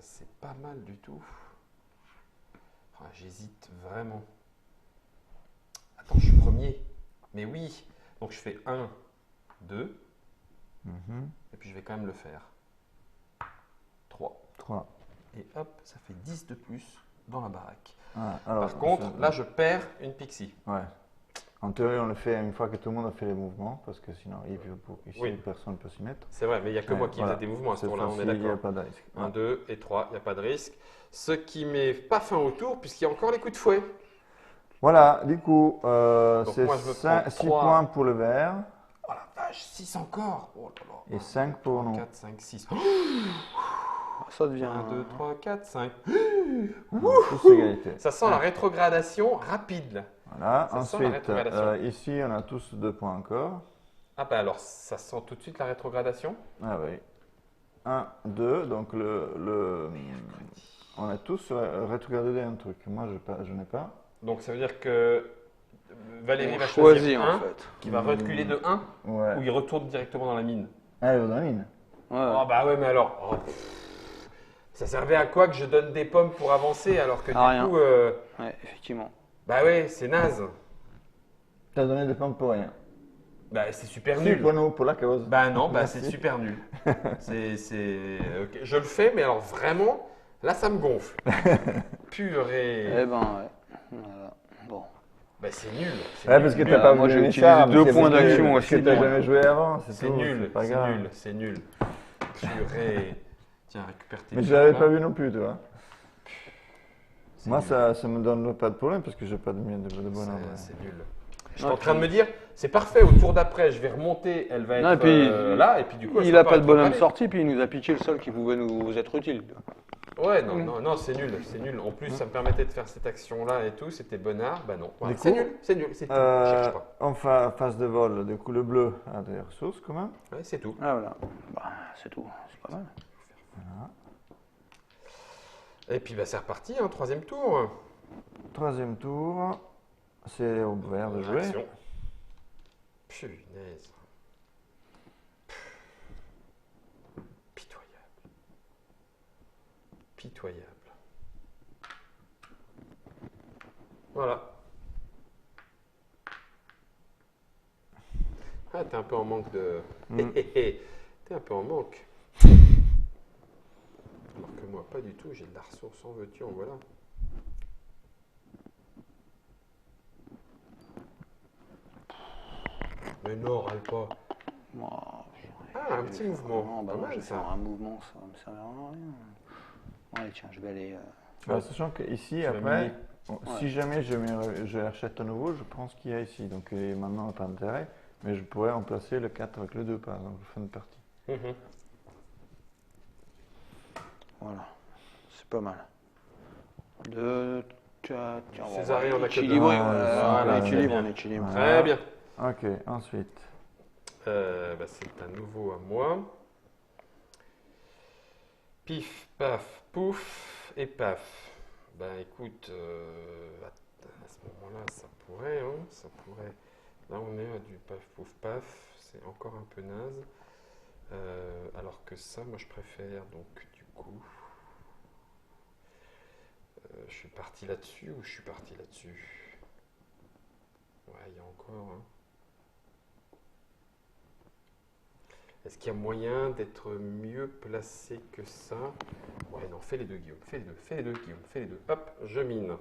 C'est pas mal du tout. Ah, j'hésite vraiment. Attends, je suis premier. Mais oui, donc je fais 1, 2, Mhm. et puis je vais quand même le faire. 3. 3. Et hop, ça fait 10 de plus dans la baraque. Ah, alors, Par contre, là je perds une pixie. Ouais. En théorie, on le fait une fois que tout le monde a fait les mouvements, parce que sinon, ici, Oui. personne ne peut s'y mettre. C'est vrai, mais il n'y a que moi Ouais, qui voilà. faisais des mouvements à ce Cette tour-là, on fois-ci, est il n'y a d'accord. pas de risque. 1, 2 et 3, il n'y a pas de risque. Ce qui met pas fin au tour, puisqu'il y a encore les coups de fouet. Voilà, du coup, Donc c'est moi, je me prends 6 trois. points pour le vert. Oh la vache, 6 encore. Oh là là. Et 5 pour nous. 4, 5, 6. Ça devient 1, 2, 3, 4, 5. Tous égalité. Ça sent la rétrogradation rapide. Voilà. Ça sent la Ensuite, rétrogradation. ici, on a tous 2 points encore. Ah bah alors, ça sent tout de suite la rétrogradation. Ah oui. 1, 2. Donc, on a tous rétrogradé un truc. Moi, je n'ai pas. Donc ça veut dire que Valérie on va choisit choisir en 1, fait. qui va reculer de 1, Ouais. ou il retourne directement dans la mine. Ah, il va dans la mine. Ouais. Oh bah ouais, mais alors... oh, ça servait à quoi que je donne des pommes pour avancer alors que À rien. du coup... Ouais, effectivement. bah ouais, c'est naze. Tu as donné des pommes pour rien. Bah c'est super Si, nul. pour nous, pour la cause. Bah non, bah Merci. c'est super nul. Ok, je le fais, mais alors vraiment, là ça me gonfle. Purée. Eh ben, ouais. Voilà. Bon. Bah c'est nul. C'est Ouais, nul, parce que nul. t'as pas Moi, vu j'ai les utilisé charmes, 2 c'est points nul, d'action parce que aussi, t'as moi. jamais joué avant, c'est C'est tout. nul, C'est pas c'est grave. nul, c'est nul. Purée. Tiens, récupère tes Mais je trucs, l'avais là. pas vu non plus, tu vois. C'est Moi, nul. ça me donne pas de problème parce que j'ai pas de miel de bonhomme. C'est nul. Je suis Non, en train de puis- me dire, c'est parfait, au tour d'après, je vais remonter, elle va Non, être et puis, là, et puis du coup, elle Il sera a pas de bonhomme rétrogradée. sorti, puis il nous a piqué le seul qui pouvait nous être utile. Ouais, non, c'est nul, c'est nul. En plus, ça me permettait de faire cette action-là et tout, c'était bonnard. Bah non, voilà. Du C'est coup, nul, c'est nul, c'est tout. Je cherche pas. En phase de vol, du coup, le bleu a des ressources quand même. Ouais, c'est tout. Ah voilà. Bah, c'est tout. C'est pas mal. Et puis, bah, c'est reparti, hein, troisième tour. Troisième tour, c'est au vert de jouer. Action. Punaise. Pitoyable. Pitoyable. Voilà. Ah, t'es un peu en manque de... T'es un peu en manque. Alors que moi, pas du tout. J'ai de la ressource en veux-tu, en voilà. Mais non, râle pas. Moi, Ah, un petit mouvement. Non, bah Pas non, mal, je vais ça. faire un mouvement, ça va me servir à rien. Ouais, tiens, je vais aller. Sachant qu'ici, Tu vas après, miner. si jamais je l'achète à nouveau, je prends ce qu'il y a ici. Donc maintenant, on n'a pas d'intérêt. Mais je pourrais remplacer le 4 avec le 2, par exemple, fin de partie. Mhm. Voilà. C'est pas mal. Deux. Tiens, Césarée, on a que deux. équilibre. Voilà, On est c'est équilibre, bien. on est équilibre. Très bien. Ok, ensuite. Bah, c'est à nouveau à moi. Pif, paf, pouf et paf. Ben écoute, à ce moment-là, ça pourrait, hein, ça pourrait. Là, on est à du paf, pouf, paf. C'est encore un peu naze. Alors que ça, moi, je préfère. Donc, du coup, je suis parti là-dessus ou je suis parti là-dessus? Ouais, il y a encore. Hein. Est-ce qu'il y a moyen d'être mieux placé que ça? Ouais, non, fais les deux, Guillaume. Fais les deux, fais les deux, Guillaume. Fais les deux. Hop, je mine.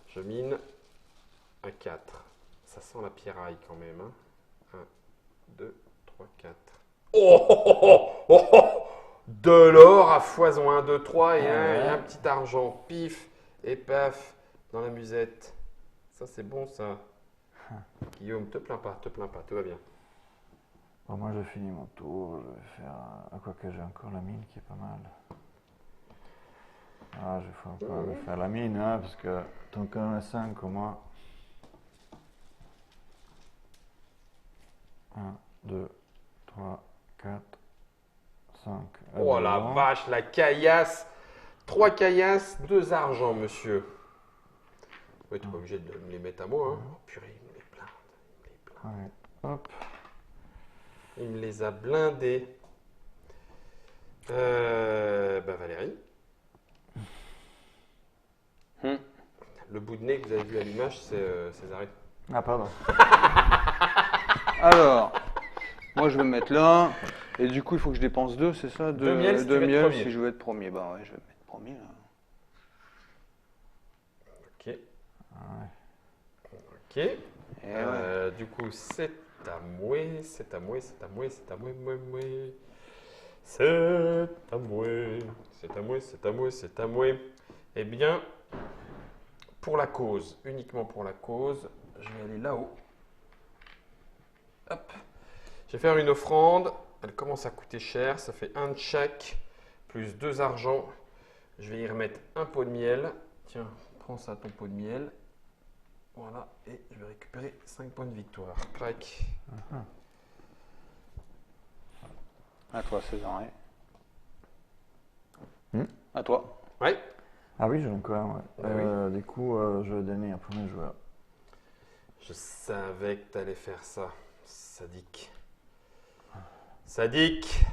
Je mine à 4. Ça sent la pierraille quand même. Hein. 1, 2, 3, 4. Oh, oh, oh, oh, oh, oh. De l'or à foison. 1, 2, 3 et un petit argent. Pif et paf dans la musette. Ça, c'est bon, ça. Guillaume, te plains pas, tout va bien. Bon, moi, j'ai fini mon tour. Je vais faire. Quoi que j'ai encore la mine qui est pas mal. Ah, je vais encore faire la mine, hein, parce que tant qu'on a 5 au moins. 1, 2, 3, 4, 5. Oh la vache, la caillasse. 3 caillasses, 2 argent, monsieur. Oui, tu n'es pas obligé de me les mettre à moi. Hein. Oh, purée, il me les blinde. Ouais. Hop. Il me les a blindés. Bah Valérie. Le bout de nez que vous avez vu à l'image, c'est Césarée. Ah, pardon. Alors, moi je vais me mettre là. Et du coup, il faut que je dépense 2, c'est ça? Deux miels si tu veux être miels premier. si je veux être premier. Bah ouais, je vais me mettre premier là. Ok. Ok. Et ouais. Du coup, c'est à moi, c'est à moi, c'est à moi, c'est à moi, moi. C'est à moi, c'est à moi, c'est à moi, c'est à moi. Eh bien, pour la cause, uniquement pour la cause, je vais aller là-haut. Hop. Je vais faire une offrande. Elle commence à coûter cher. Ça fait 1 de chaque, plus 2 argent. Je vais y remettre un pot de miel. Tiens, prends ça, ton pot de miel. Voilà, et je vais récupérer 5 points de victoire. Clac. À toi, César. Hmm. À toi. Ouais. Ah oui, j'en ai encore un. Ouais. Ah Du coup, je vais donner un premier joueur. Je savais que tu allais faire ça. Sadique. Sadique.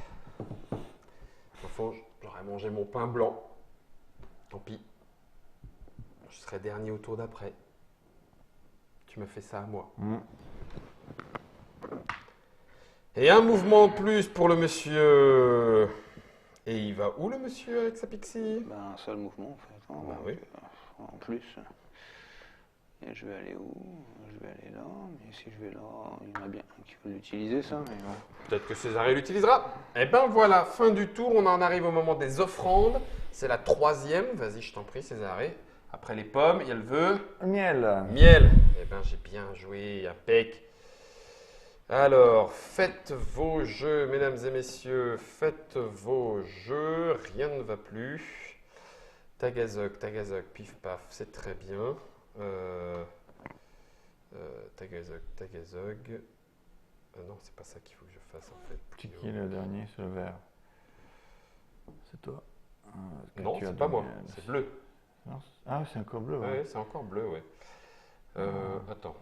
Au fond, j'aurais mangé mon pain blanc. Tant pis. Je serai dernier au tour d'après. Tu me fais ça à moi. Et un mouvement en plus pour le monsieur. Et il va où le monsieur avec sa pixie? Ben, un seul mouvement en fait. Hein, Bah donc, oui. En plus. Et je vais aller où? Je vais aller là. Mais si je vais là, il y en a bien un qui veut l'utiliser ça. Mais bon. Peut-être que Césarée l'utilisera. Et ben voilà, fin du tour. On en arrive au moment des offrandes. C'est la 3e. Vas-y, je t'en prie, Césarée. Après les pommes, il y a le vœu. Miel. Miel. Eh ben j'ai bien joué, impec. Alors, faites vos jeux, mesdames et messieurs, faites vos jeux, rien ne va plus. Tagazog, pif paf, c'est très bien. Tagazog. Non, c'est pas ça qu'il faut que je fasse en fait. C'est qui le dernier? C'est le vert. C'est toi. Non, c'est pas moi, c'est bleu. Non, ah, c'est encore bleu. Ouais, Ouais. c'est encore bleu, ouais. Attends.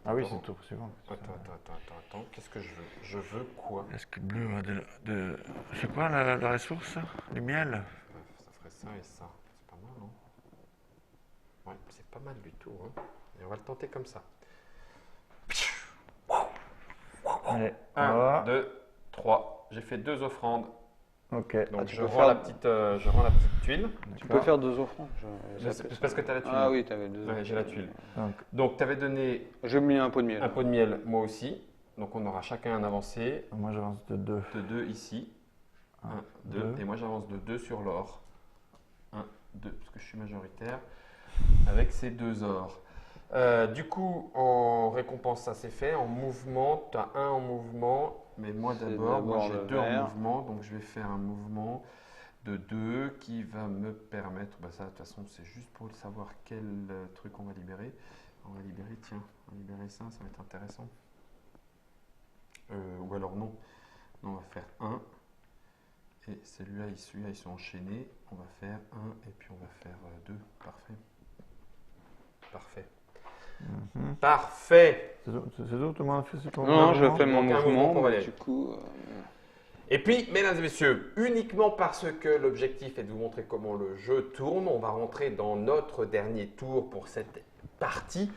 Ah oui, c'est le tour suivant. Attends. Qu'est-ce que je veux? Je veux quoi? Est-ce que bleu a de... C'est quoi la ressource? Le miel? Ça ferait ça et ça. C'est pas mal, non? Ouais, c'est pas mal du tout. Hein. Et on va le tenter comme ça. Allez, 1, 2, 3. J'ai fait 2 offrandes. Ok. Donc tu je peux rends, faire- je rends la petite tuile. Tu peux faire 2 offrandes. C'est parce que tu as la tuile. Ah oui, tu avais 2 Ouais, j'ai la tuile. Donc, Donc tu avais donné Je me mets un pot de miel. un pot de miel, moi aussi. Donc on aura chacun un avancé moi j'avance de 2. de 2 ici. 1, 2. deux. Et moi j'avance de 2 sur l'or. 1, 2, parce que je suis majoritaire. Avec ces 2 ors. Du coup, en récompense, ça c'est fait. En mouvement, tu as 1 en mouvement. Mais moi C'est d'abord, moi d'abord j'ai le 2 en vert. mouvement. Donc je vais faire un mouvement de 2 qui va me permettre. Bah ça, de toute façon, c'est juste pour savoir quel truc on va libérer. On va libérer, tiens, on va libérer ça, ça va être intéressant. Ou alors non. Non, on va faire 1. Et celui-là et celui-là, ils sont enchaînés. On va faire 1 et puis on va faire 2. Parfait. Parfait. Parfait. C'est tout le monde a fait ce tour? Non, je fais Donc, mon un mouvement mouvement. pour mais Valérie. du coup, Et puis, mesdames et messieurs, uniquement parce que l'objectif est de vous montrer comment le jeu tourne, on va rentrer dans notre dernier tour pour cette partie.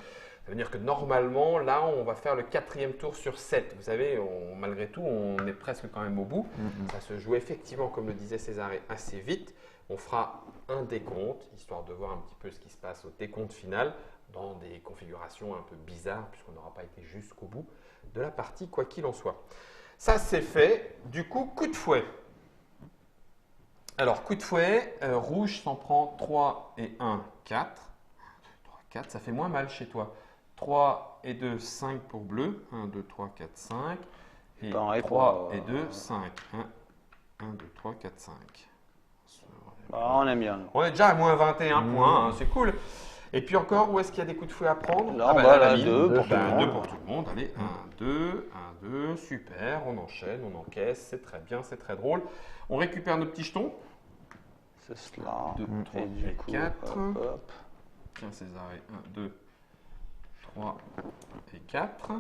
Ça veut dire que normalement, là, on va faire le 4e tour sur 7. Vous savez, malgré tout, on est presque quand même au bout. Ça se joue effectivement, comme le disait Césarée, assez vite. On fera un décompte, histoire de voir un petit peu ce qui se passe au décompte final, dans des configurations un peu bizarres, puisqu'on n'aura pas été jusqu'au bout de la partie, quoi qu'il en soit. Ça, c'est fait. Du coup, coup de fouet. Alors, coup de fouet, rouge s'en prend 3 et 1, 4. 3, 4, ça fait moins mal chez toi. 3 et 2, 5 pour bleu. 1, 2, 3, 4, 5. Et Pareil 3 pour, et 2, 5. 1, 2, 3, 4, 5. on aime bien. On est déjà à moins 21 points, hein, c'est cool. Et puis encore, où est-ce qu'il y a des coups de fouet à prendre? Là, en bas, là, 2 pour tout le Deux monde. pour tout le monde. Allez, 1, 2, super. On enchaîne, on encaisse, c'est très bien, c'est très drôle. On récupère nos petits jetons. C'est cela. 2, 3 Et du et coup, 4. hop, hop. Tiens, Césarée, 1, 2, 3 et 4.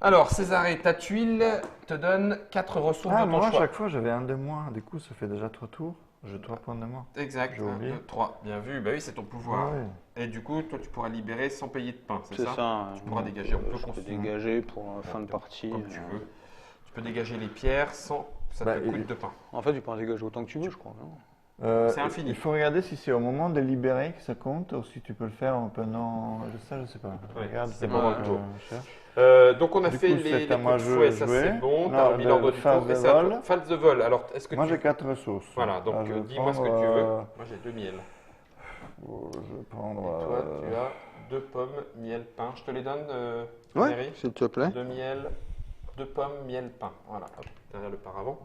Alors, Césarée, ta tuile te donne 4 ressources Ah, de ton moi à choix. chaque fois j'avais un de moins. Du coup, ça fait déjà 3 tours. J'ai 3 points de moins. Exact, J'ai 1, oublié. 2, 3. Bien vu, bah oui, c'est ton pouvoir. Ah ouais. Et du coup, toi, tu pourras libérer sans payer de pain, c'est C'est ça? ça. Tu pourras dégager, on peut Je peux construire. dégager pour fin de partie. Comme tu veux. Tu peux dégager les pierres sans ça Bah, te il- coûte de pain. En fait, tu peux en dégager autant que tu veux, je crois. Non C'est infini. Il faut regarder si c'est au moment de libérer que ça compte ou si tu peux le faire en pendant. Je sais pas. Ouais, Regarde, c'est pendant bon, que tour. je cherche. Donc on a Du fait coup, c'est les à moi coups de de fouet, ça jouer. c'est bon, Non, t'as remis l'ordre de du phase tour et de c'est à vol. toi. Phase de vol, alors est-ce que Moi tu... j'ai 4 ressources. Voilà, donc je vais dis-moi ce que tu prendre, veux. Moi j'ai 2 miels. Je vais prendre. Et toi tu as 2 pommes, miel, pain. Je te les donne, Ouais, Valérie. s'il te plaît. 2 miel, 2 pommes, miel, pain. Voilà, hop, derrière le paravent.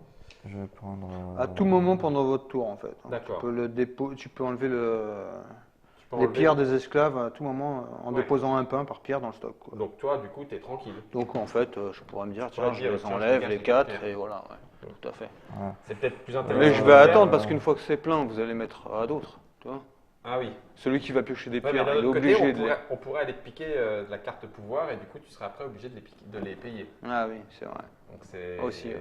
Je vais prendre. À tout moment pendant votre tour, en fait. D'accord. Tu peux enlever Tu peux les enlever- pierres des esclaves à tout moment en Ouais. déposant un pain par pierre dans le stock, quoi. Donc toi, du coup, t'es tranquille. Donc en fait, je pourrais me dire, tiens, pourrais je dire, les tiens, je enlève, dégage les les 4, pierres. et voilà, ouais, tout à fait. C'est peut-être plus intéressant. Mais je vais de faire- attendre parce qu'une fois que c'est plein, vous allez mettre à d'autres, tu vois. Ah oui. Celui qui va piocher des Ouais, mais pierres, d'un il est autre côté, obligé de... on pourrait aller te piquer de la carte pouvoir et du coup, tu seras après obligé de les payer. Ah oui, c'est vrai. Donc c'est Aussi, ouais.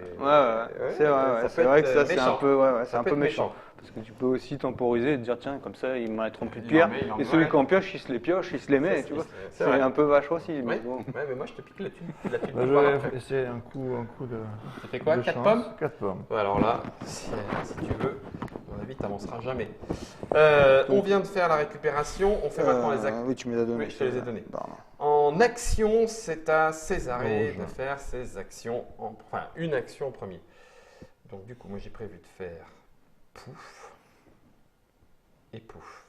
C'est vrai, ça ouais. peut C'est vrai être que ça, c'est un méchant. peu, ouais, c'est Ça un peut peu être méchant. Parce que tu peux aussi temporiser et te dire, tiens, comme ça, ils ne m'arrêteront plus de Il pierres. en met, il en Et celui met. qui en pioche, il se les pioche, il se les met, C'est- tu vois. c'est C'est vrai. un peu vache aussi. Ouais, Mais bon. ouais, mais moi je te pique la thune Bah, je pouvoir vais après. essayer un coup de. Ça fait quoi, de 4 chance. pommes 4 pommes. Ouais, alors là, si tu veux, à mon avis, tu n'avanceras jamais. On vient de faire la récupération, on fait maintenant les actions. Oui, tu me les as donné. Oui, je te les ai donnés. Pardon. En action, c'est à Césarée Rouge. de faire ses actions, enfin une action en premier. Donc du coup, moi j'ai prévu de faire pouf et pouf.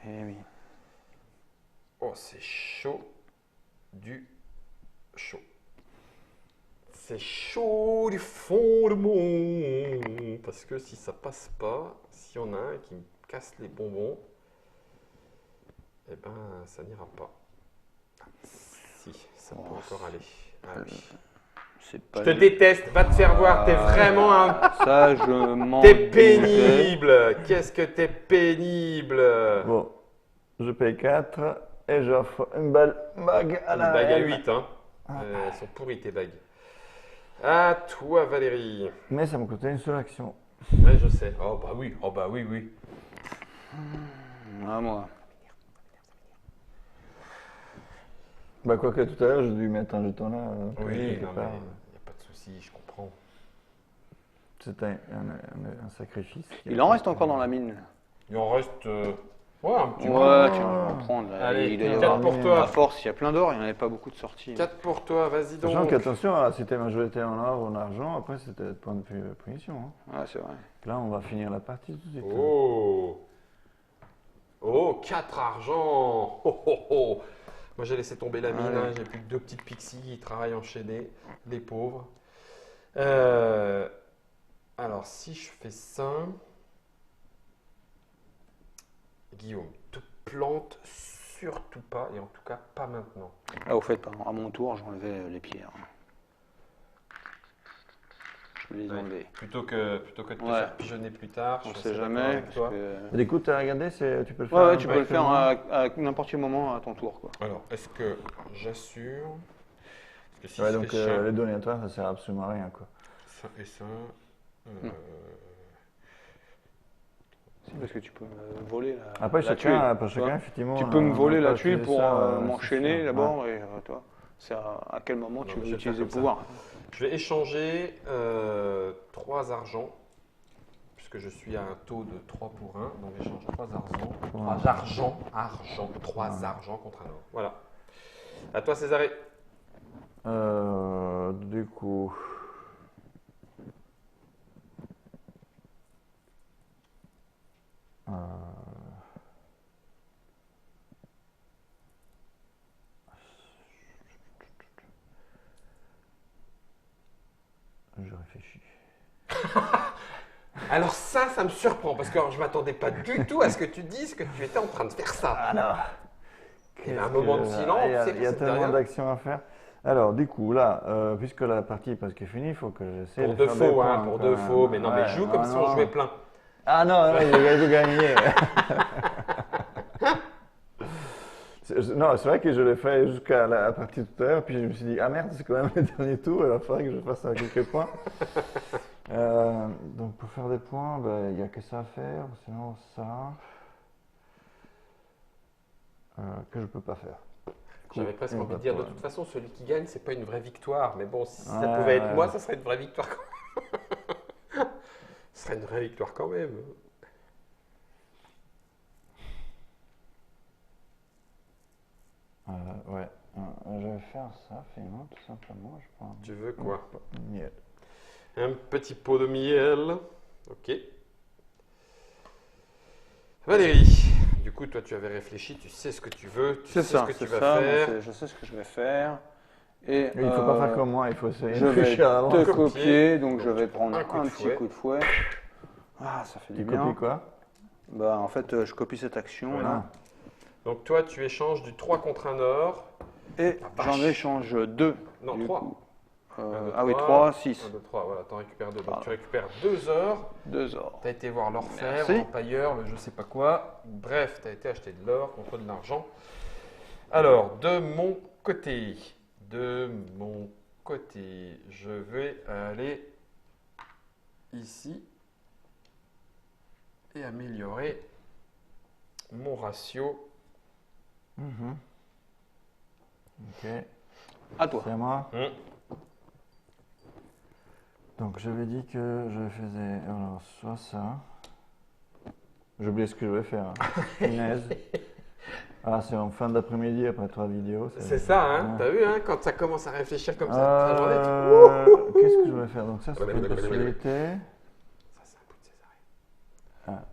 Eh oui. Oh, c'est chaud du chaud. C'est chaud du fond du monde. Parce que si ça passe pas, s'il y en a un qui me casse les bonbons, eh ben ça n'ira pas. Ah, si, ça peut encore aller. Ah oui. C'est Je pas te déteste, va te faire voir, t'es vraiment un... Ça, je m'en T'es doutais. pénible. Qu'est-ce que t'es pénible. Bon, je paye 4 et j'offre une belle bague à Une la bague à reine. 8, hein. Elles sont pourries tes bagues. À toi Valérie. Mais ça me coûtait une seule action. Ouais, je sais. Oh bah oui, oui. À moi. Bah, quoique tout à l'heure, j'ai dû mettre un jeton là. Oui, quelque non mais part. il n'y a pas de souci, je comprends. C'est un sacrifice. Il en reste encore dans la mine. Il en reste ouais, un petit peu. Ouais, tu vas en prendre. Là. Allez, Il doit y 4 avoir... pour À toi. force, il y a plein d'or, il n'y en avait pas beaucoup de sorties. 4 pour toi, vas-y Sachant donc. qu'attention, si ta majorité en or ou en argent, après c'était le point de punition. Hein. Ouais, c'est vrai. Là, on va finir la partie tout de suite. Oh. Oh, 4 argent. Oh, oh, oh. Moi j'ai laissé tomber la mine, Ouais. hein. J'ai plus que 2 petites pixies qui travaillent enchaînées, les pauvres. Alors si je fais ça, Guillaume, te plante surtout pas, et en tout cas pas maintenant. Ah, au fait, pardon, à mon tour, j'enlevais les pierres. Je vais les enlever. Plutôt que de te Ouais. faire pigeonner plus tard, On je suis sait assez d'accord jamais. avec toi. Parce que... Et du coup, tu as regardé, tu peux le faire. Ouais, ouais, tu peux le faire directement. à n'importe quel moment à ton tour, quoi. Alors, est-ce que j'assure? Parce que si Ouais, je donc fais les données à toi, ça sert absolument à rien, quoi. ça et ça, Si, parce que tu peux me voler la, Après, la chacun, tuile, après tu vois. chacun, effectivement. Tu peux me on voler va la pas tuile utiliser pour ça, c'est m'enchaîner sûr. d'abord, Ouais. et toi, c'est à quel moment Non, tu mais veux je vais utiliser le faire comme pouvoir. je vais échanger 3 argents, puisque je suis à un taux de 3 pour 1, donc j'échange 3 argent, 3 argent contre un or. Voilà. À toi Césarée. Du coup. Je réfléchis. Alors ça me surprend, parce que alors, je m'attendais pas du tout à ce que tu dises que tu étais en train de faire ça. Alors, Il y a un moment de silence, il y a, c'est il y a c'est tellement rien. d'actions à faire. Alors, du coup, là, puisque la partie est presque finie, il faut que j'essaie Pour de deux faire des faux, hein, points, pour quand deux même. faux, mais non, mais Ouais, joue comme si on non. jouait plein. Ah non, non, j'ai gagné. Non, c'est vrai que je l'ai fait jusqu'à la partie tout à l'heure, puis je me suis dit, ah merde, c'est quand même le dernier tour, alors il faudrait que je fasse quelques points. Donc pour faire des points, ben, il n'y a que ça à faire, sinon ça, que je ne peux pas faire. J'avais presque Pas envie de de dire, de problème. toute façon, celui qui gagne, c'est pas une vraie victoire. Mais bon, si ça Ouais, pouvait être ouais. moi, ça serait une vraie victoire quand même. Ce serait une vraie victoire quand même. Ouais, je vais faire ça, finalement, tout simplement. Je prends Tu veux quoi? miel. Un petit pot de miel. Ok. Valérie, du coup, toi, tu avais réfléchi, tu sais ce que tu veux, tu sais C'est ça, ce que tu c'est vas ça. faire. Je sais ce que je vais faire. Et Il ne faut pas faire comme moi, il faut essayer je de vais réfléchir à l'avance. te Copier. copier, donc je Donc, vais tu prendre prends un coup de un petit fouet. coup de fouet. Ah, ça fait du Tu bien. copies quoi? Bah, en fait, je copie cette action Voilà. là. Donc, toi, tu échanges du 3 contre un or. Et Ah, vache. j'en échange 2. Non, 3. Ah oui, 3, 6. 1, 2, 3, voilà, t'en récupères 2. Donc, Pardon. tu récupères 2 or. 2 or. Tu as été voir l'orfèvre, Merci. l'empailleur, le je sais pas quoi. Bref, tu as été acheter de l'or contre de l'argent. Alors, de mon côté, je vais aller ici et améliorer mon ratio. Mhm. Ok, À toi. c'est à moi. Hum. Donc j'avais dit que je faisais alors soit ça. J'ai oublié ce que je vais faire. Hein. Punaise. Ah, c'est en fin d'après-midi après 3 vidéos. C'est ça, hein? Ouais. T'as vu, hein? Quand ça commence à réfléchir comme ça, toute la journée, Qu'est-ce que je vais faire? Donc ça, c'est une possibilité. ça, c'est un bout de Césarée.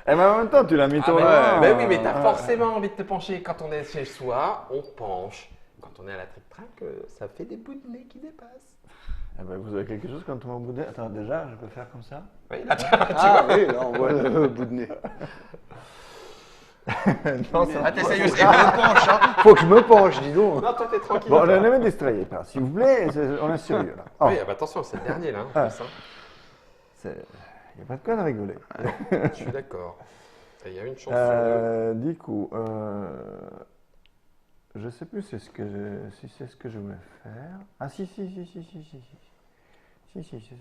Eh ben en même temps, tu l'as mis Ah, ton mais, doigt. mais oui, mais t'as forcément envie de te pencher. Quand on est chez soi, on penche. Quand on est à la trick-track, ça fait des bouts de nez qui dépassent. Eh ben, vous avez quelque chose quand on m'a boudé. Attends, déjà, je peux faire comme ça? Oui, là, Ah oui, là on voit le bout de nez. Non, ça Ah, t'essayes aussi. Je me penche, hein. Faut que je me penche, dis donc. Non, toi, t'es tranquille. Bon, toi. ne me distrayez pas, s'il vous plaît, on est sérieux là. Oh, Oui, ah bah, attention, c'est le dernier là. En plus, hein. il n'y a pas de quoi de rigoler. Je suis d'accord. Et il y a une chance sur deux. Du coup, je sais plus si c'est ce que je voulais faire. Ah si, c'est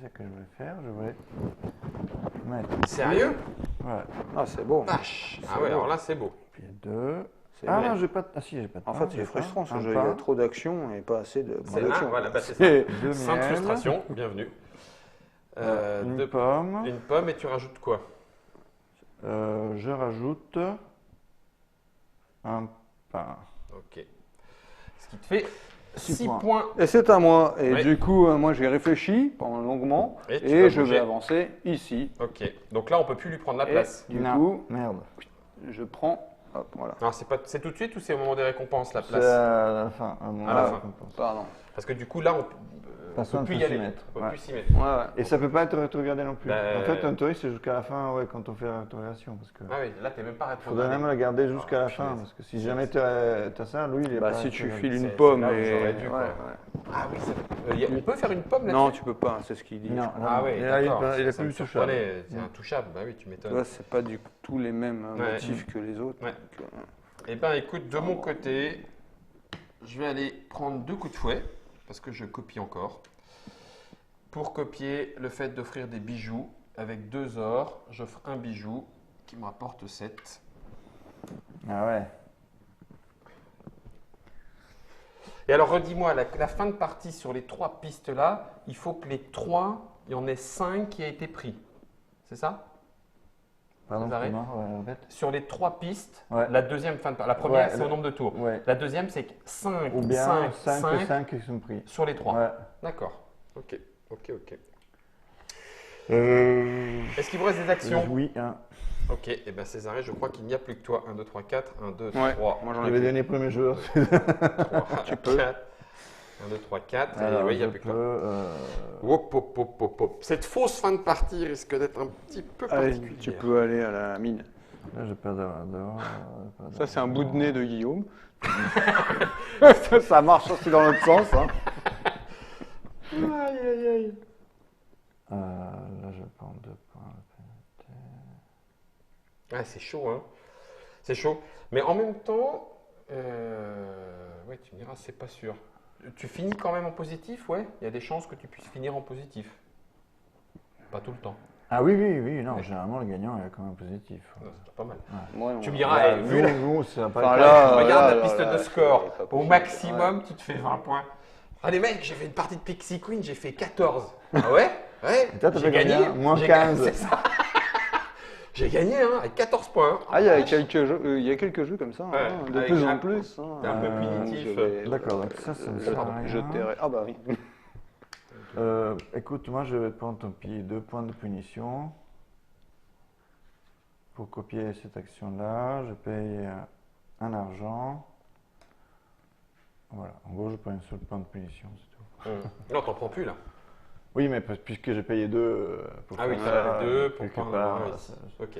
ça que je voulais faire. Je voulais mettre. Sérieux? Ouais. Ah, c'est beau. Vache. Ah ouais, alors là, c'est beau. Puis 2. C'est Ah vrai. non, j'ai pas. Ah si, j'ai pas de En pain, fait, j'ai c'est pas. frustrant, parce Un qu'il y a pain, trop d'actions et pas assez de C'est d'actions. voilà, bah, c'est ça. Et de Sainte miel, frustration, bienvenue. une Deux- pomme. Une pomme et tu rajoutes quoi? Je rajoute un pain. Ok. Ce qui te fait 6 6 points. points. Et c'est à moi. Et Oui. du coup, moi j'ai réfléchi pendant longuement Et tu et vas je vais bouger. avancer ici. Ok. Donc là, on peut plus lui prendre la Et place. du Non, coup, merde. je prends. Hop, voilà. Non, c'est tout de suite ou c'est au moment des récompenses la C'est place? à la fin. À, mon À la avis, fin. récompense. Pardon. Parce que du coup, là, on Personne peut plus peut y s'y aller. mettre. On peut Ouais. plus s'y mettre. Ouais, ouais. Et ça peut pas être rétrogradé non plus. Bah, En fait, en théorie, c'est jusqu'à la fin, ouais, quand on fait la rétrogradation. Parce que Ah oui, là, t'es même pas faudrait rétrogradé. même la garder jusqu'à Ah, la fin. punaise. Parce que si jamais t'as ça, lui, il est Bah, pas si tu rétrogradé. files une C'est pomme là où et. j'aurais dû, quoi. Ouais, Ah oui, on peut faire une pomme ouais. là-dessus? Non, tu peux pas, c'est ce qu'il dit. Non, Ah non, oui, et là, d'accord. il est Ça me plus touchable. surprenait. C'est intouchable, bah oui, tu Tu m'étonnes. vois, c'est pas du tout les mêmes Ouais. motifs que les autres. Ouais. donc, Eh ben écoute, de mon côté, je vais aller prendre 2 coups de fouet, parce que je copie encore. Pour copier le fait d'offrir des bijoux avec 2 ors, j'offre un bijou qui me rapporte 7. Ah ouais. Et alors redis-moi, la fin de partie sur les 3 pistes là, il faut que les 3, il y en ait 5 qui a été pris. C'est ça? Pardon, Césarée comment? Ouais, répète. Sur les 3 pistes, Ouais. la deuxième fin de partie. La première, Ouais, c'est au nombre de tours. Ouais. La deuxième, c'est 5, Ou bien 5, 5 5 qui sont pris. sur les 3. Ouais. D'accord. Ok. Euh, Est-ce qu'il vous reste des actions? Oui, hein. Ok, et bien Césarée, je crois qu'il n'y a plus que toi. 1, 2, 3, 4. 1, 2, Ouais, 3, moi j'en Je ai vais plus. donner premier joueur. 3, Tu peux. 4. 1, 2, 3, 4. Et Alors, oui, il n'y a je plus que peux, toi. Hop, hop, hop, hop, hop. Cette fausse fin de partie risque d'être un petit peu Allez, particulière. tu peux aller à la mine. Là, j'ai pas d'or. Ça, c'est un bout de nez de Guillaume. Ça marche aussi dans l'autre sens. Hein. Aïe, aïe, aïe. Là, je prends 2 points. Ah, c'est chaud, hein. C'est chaud. Mais en même temps, ouais, tu me diras, c'est pas sûr. Tu finis quand même en positif, ouais? Il y a des chances que tu puisses finir en positif. Pas tout le temps. Ah oui, non, Ouais. généralement, le gagnant est quand même positif. Non, c'est déjà pas mal. Ouais, Tu me on- diras, Là, vu la- nous, c'est pas Enfin, le là, cas. regarde la là, piste là, de c'est score. pas Au possible. maximum, tu te fais 20 points. Ah les mecs, j'ai fait une partie de Pixie Queen, j'ai fait 14. Ah ouais? Ouais. Et toi, t'as J'ai fait gagné. combien? Moins J'ai 15. gagné, c'est ça. J'ai gagné hein, avec 14 points. Ah, il y a quelques jeux, comme ça, Ouais, hein, de avec plus un- en plus. Hein. un peu punitif. je vais- D'accord, donc ça me sert à rien. Je tairai. Ah bah oui. Écoute, moi, je vais prendre ton pied 2 points de punition. pour copier cette action-là, je paye un argent. Voilà, en gros, je prends un seul point de punition, c'est tout. Non, t'en prends plus là. Oui, mais puisque j'ai payé 2 pour Ah oui, faire t'as ça, les 2 pour quelque prendre part, un. Ok.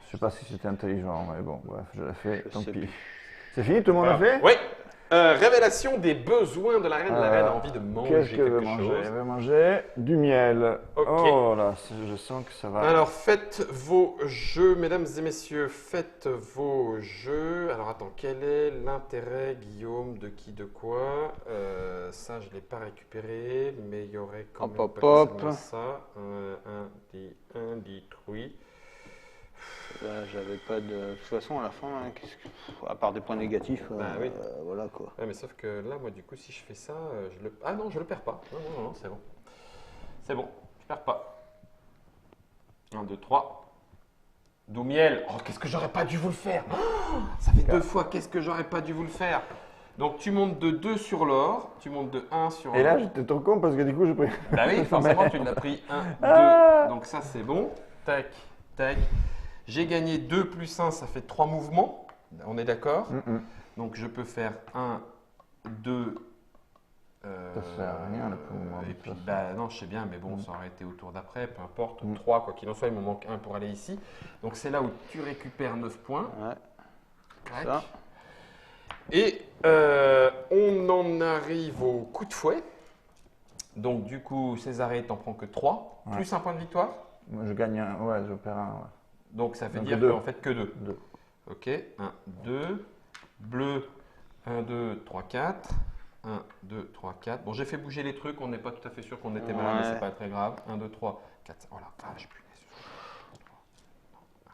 je sais pas si c'était intelligent, mais bon, bref, je l'ai fait, Je tant sais pis. plus. C'est fini, tout le monde l'a fait? Oui. Révélation des besoins de la reine. La reine a envie de manger Qu'est-ce que quelque veut manger? chose. Elle veut manger du miel. Ok. Oh là, je sens que ça va. Alors faites vos jeux, mesdames et messieurs, faites vos jeux. Alors attends, quel est l'intérêt, Guillaume, de qui, de quoi? Ça, je ne l'ai pas récupéré, mais il y aurait quand Hop, même hop, potentiellement hop. ça. Un dit oui. Là, j'avais pas de. De toute façon, à la fin, hein, à part des points négatifs, Bah oui. voilà quoi. Ouais, mais sauf que là, moi, du coup, si je fais ça, je le... Ah non, je le perds pas. Non, c'est bon. C'est bon, je perds pas. 1, 2, 3. Doumiel. Oh, qu'est-ce que j'aurais pas dû vous le faire? Oh, ça fait 2 fois, qu'est-ce que j'aurais pas dû vous le faire? Donc, tu montes de 2 sur l'or, tu montes de 1 sur Et là, l'or. j'étais trop con parce que du coup, j'ai pris. Bah oui, forcément, tu l'as pris 1, 2. Ah. Donc, ça, c'est bon. Tac, tac. J'ai gagné 2 plus 1, ça fait 3 mouvements. On est d'accord? Donc, je peux faire 1, 2. Ça sert à rien, le mouvement, Et de puis, toute bah non, je sais bien, mais bon, ça aurait été au tour d'après, peu importe. 3, quoi qu'il en soit, il me manque 1 pour aller ici. Donc, c'est là où tu récupères 9 points. Ouais. Tac. Ça. Et on en arrive au coup de fouet. Donc, du coup, Césarée, t'en prends que 3, Ouais. plus un point de victoire. Moi, je gagne un. Ouais, je perds un. Ouais. Donc, ça veut Donc, dire deux. qu'en fait que 2. 2. Ok, 1, 2. Bleu, 1, 2, 3, 4. 1, 2, 3, 4. Bon, j'ai fait bouger les trucs, on n'est pas tout à fait sûr qu'on était malade, mais Ouais. c'est pas très grave. 1, 2, 3, 4. Oh la vache, punaise.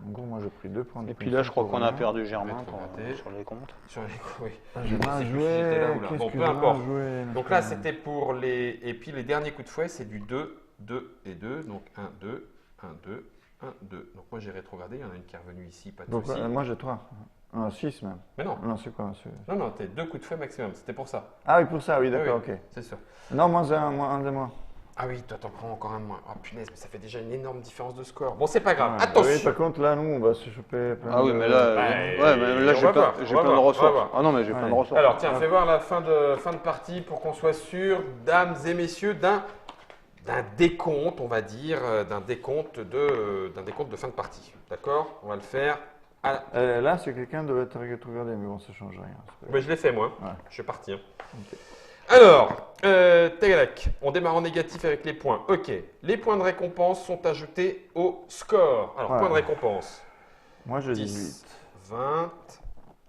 En gros, moi, j'ai pris 2 points de Et puis là, je crois qu'on a punition perdu Germain Rétrograder. sur les comptes. Sur les oui. pour rien. J'ai mal sais plus si joué. j'étais là ou là. Qu'est-ce Bon, que peu j'ai importe. mal joué, Donc là, c'était pour les. Et puis les derniers coups de fouet, c'est du 2, 2 et 2. Donc 1, 2, 1, 2, 1, 2. Donc moi, j'ai rétrogradé. Il y en a une qui est revenue ici, pas de Donc, souci. moi, j'ai 3. 6 même. Mais non, Non, c'est quoi? non, t'es 2 coups de fouet maximum. C'était pour ça. Ah oui, pour ça, oui, d'accord, Oui, ok. c'est sûr. Non, moins un de moins. Ah oui, toi, t'en prends encore un de moins. Oh punaise, mais ça fait déjà une énorme différence de score. Bon, c'est pas grave. Ouais. Attention. Oui, par contre, là, nous, on va se choper plein Ah oui, de- mais là, on j'ai va plein, voir, j'ai on va plein de voir, on va ressources. voir. Ah non, mais j'ai plein de Ouais. ressources. Alors tiens, fais voir la fin de partie pour qu'on soit sûr, dames et messieurs, d'un décompte, on va dire, d'un décompte de fin de partie. D'accord? On va le faire. Là, c'est quelqu'un devait être rétrogradé, mais bon, ça change rien. c'est pas Mais je l'ai fait moi. Ouais. Je suis parti. Hein. Alors, tac, on démarre en négatif avec les points. Ok. Les points de récompense sont ajoutés au score. Alors, Ouais. points de récompense. Moi, j'ai 10, 18. 20,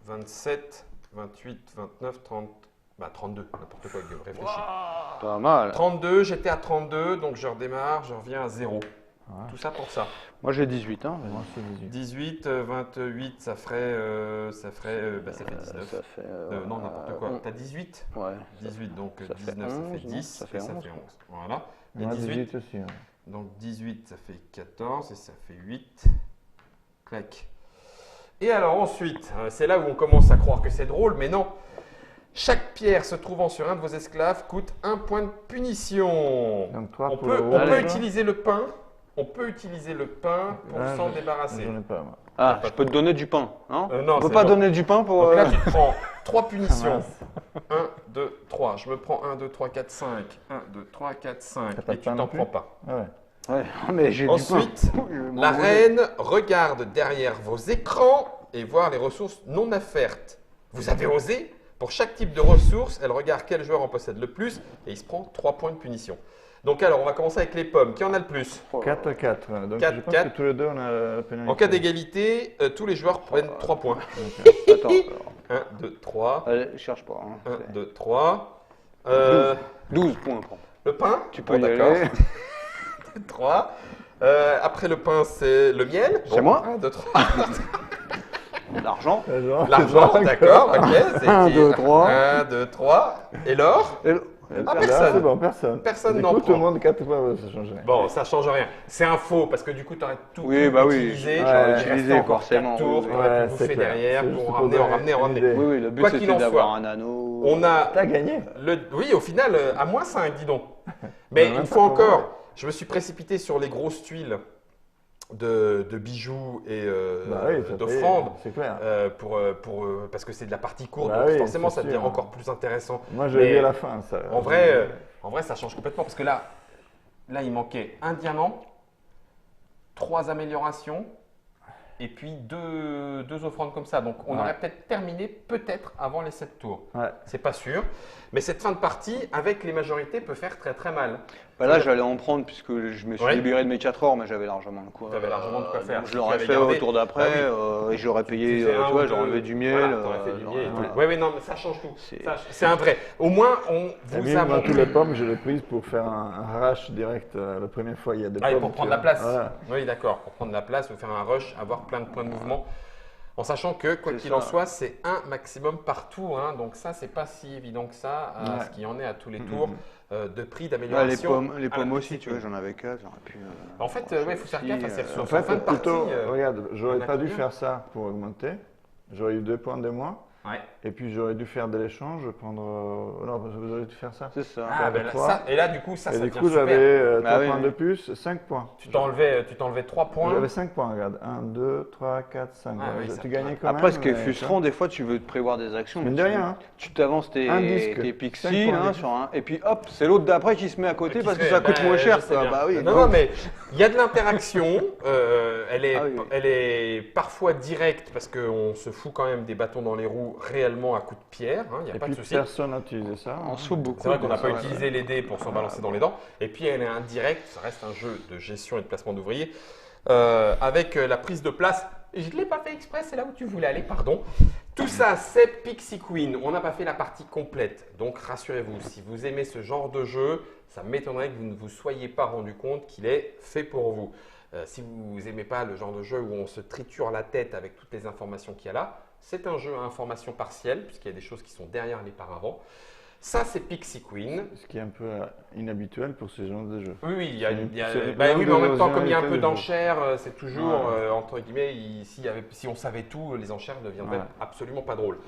27, 28, 29, 30. Bah 32, n'importe quoi, Guillaume, réfléchis. Pas mal. 32, j'étais à 32, donc je redémarre, je reviens à 0. Ouais. Tout ça pour ça. Moi, j'ai 18. Hein, vas-y. Moi, c'est 18. 18, 28, ça ferait, ça fait 19. Ça fait. Non, n'importe quoi. T'as 18? Ouais. 18, donc ça fait 19, ça fait 11, non 10, ça fait et ça 11. fait 11. Voilà. Et Moi, 18, 18 aussi. Ouais. donc 18, ça fait 14, et ça fait 8. Clac. Et alors ensuite, c'est là où on commence à croire que c'est drôle, mais non. Chaque pierre se trouvant sur un de vos esclaves coûte un point de punition. Donc, 3 On pour peut, le on rouge. peut utiliser le pain. On peut utiliser le pain pour Là, s'en je- débarrasser. J'en ai pas, moi. Ah, je peux te donner du pain, non Non, On peut c'est pas bon. donner du pain pour. Donc là, tu te prends 3 punitions. mince. 1, 2, 3. Je me prends 1, 2, 3, 4, 5. 1, 2, 3, 4, 5. T'as pas Et de tu pain t'en non plus prends pas. Ah ouais. Ouais, mais j'ai Ensuite, du pain. Je vais la m'en reine regarde derrière vos écrans et voit les ressources non offertes. Vous avez osé? Pour chaque type de ressources, elle regarde quel joueur en possède le plus et il se prend 3 points de punition. Donc alors, on va commencer avec les pommes. Qui en a le plus? manger. 4, 4. Donc, 4, je pense 4. que tous les deux, on a la pénalité. En cas d'égalité, tous les joueurs prennent 3 points. Attends, alors. 1, 2, 3. Allez, cherche pas. Hein. 1, 2, 3. 12 points. Prends. Le pain? Tu peux y d'accord. aller. 3. Après le pain, c'est le miel. C'est moi. 1, 2, 3. L'argent. L'argent, d'accord, ok. c'est 1, qui 2, 3. 1, 2, 3. Et l'or? Et le- Ah, Là, personne. c'est bon, personne. Personne Du n'en coup, tout le prend. monde 4 points, ça change rien. Bon, ça change rien. C'est un faux parce que du coup, tu aurais tout Oui, bah oui, utilisé. j'aurais Il restait utilisé encore forcément, 4 tours. oui, Tu oui. aurais Ouais, pu bouffer c'est clair. derrière C'est pour juste ramener, pour en ramener, en donner ramener. une idée. Oui, oui, le but Quoi qu'il c'était en d'avoir soit, un anneau. On a T'as gagné. oui, au final, à moins 5, dis donc. Mais même une pas fois pour encore, moi. je me suis précipité sur les grosses tuiles. de bijoux et Bah oui, ça d'offrandes. paye, c'est clair. Parce que c'est de la partie courte, Bah donc oui, forcément c'est ça devient sûr. encore plus intéressant. Moi, j'ai Mais vu à la fin ça. En vrai, ça change complètement parce que là, il manquait un diamant, 3 améliorations et puis deux offrandes comme ça. Donc on Ouais. aurait peut-être terminé peut-être avant les 7 tours. Ouais. C'est pas sûr. Mais cette fin de partie, avec les majorités, peut faire très très mal. Bah là, j'allais en prendre puisque je me suis Ouais. libéré de mes 4 heures, mais j'avais largement de quoi. T'avais largement de quoi faire. donc Si je tu l'aurais avais fait gardé- au tour d'après Bah et j'aurais payé, faisais tu un ou vois, deux. j'aurais enlevé du miel. Voilà, t'aurais fait du miel et voilà. tout. Oui, non, mais ça change tout. C'est- C'est un vrai. Au moins, on Et vous puis, a moi, montré. tous les pommes, je l'ai prise pour faire un rush direct. La première fois, il y a des Ah, et pommes. pour tu prendre la vois. place. Voilà. Oui, d'accord. Pour prendre la place, vous faire un rush, avoir plein de points de mouvement. En sachant que, quoi C'est qu'il ça. en soit, c'est un maximum par tour. Hein. Donc ça, c'est pas si évident que ça, Ouais. ce qu'il y en est à tous les Mhm. tours de prix Ouais, d'amélioration. les à la pommes aussi, petite tu vois, ligne. j'en avais 4, j'aurais pu. En fait, il faut faire aussi, gaffe à ces ressources. En fait, fin de partie, plutôt, regarde, j'aurais on a pas dû combien faire ça pour augmenter. J'aurais eu 2 points de moins. Ouais. Et puis, j'aurais dû faire de l'échange, prendre. Non, parce que vous auriez dû faire ça. C'est ça. Ah, ben là, trois. ça, et là, du coup, ça Et du devient coup, super. j'avais 3 Bah oui, points oui. de plus, 5 points. Tu t'enlevais 3 points. J'avais 5 points, regarde. 1, 2, 3, 4, 5. Ah oui, ça tu peut- gagnais quand même. Après, ce qui est mais- frustrant, des fois, tu veux te prévoir des actions. Mine mais de tu- rien, hein. Tu t'avances Un disque, tes 5 pixies, points là, de sur un, et puis hop, c'est l'autre d'après qui se met à côté Qui parce que fait, ça coûte moins je cher. sais Quoi. bien. Bah oui. Non, non, mais il y a de l'interaction. Ah oui. Elle est parfois directe parce qu'on se fout quand même des bâtons dans les roues réellement à coups de pierre. Il n'y a Et pas puis, de souci. personne n'a utilisé ça. On se fout beaucoup. C'est vrai qu'on n'a de pas ça, utilisé les dés pour s'en balancer dans les dents. Et puis elle est indirecte, ça reste un jeu de gestion et de placement d'ouvriers. Avec la prise de place. Et je ne l'ai pas fait exprès, c'est là où tu voulais aller, pardon. Tout ça, c'est Pixie Queen. On n'a pas fait la partie complète. Donc rassurez-vous, si vous aimez ce genre de jeu, ça m'étonnerait que vous ne vous soyez pas rendu compte qu'il est fait pour vous. Si vous n'aimez pas le genre de jeu où on se triture la tête avec toutes les informations qu'il y a là, c'est un jeu à information partielle, puisqu'il y a des choses qui sont derrière les paravents. Ça, c'est Pixie Queen. Ce qui est un peu inhabituel pour ce genre de jeu. Oui, oui, C'est bah oui, mais en même temps, comme il y a un l'originalité peu du jeu. d'enchères, c'est toujours, Ouais. entre guillemets, si on savait tout, les enchères ne deviendraient Ouais. absolument pas drôles.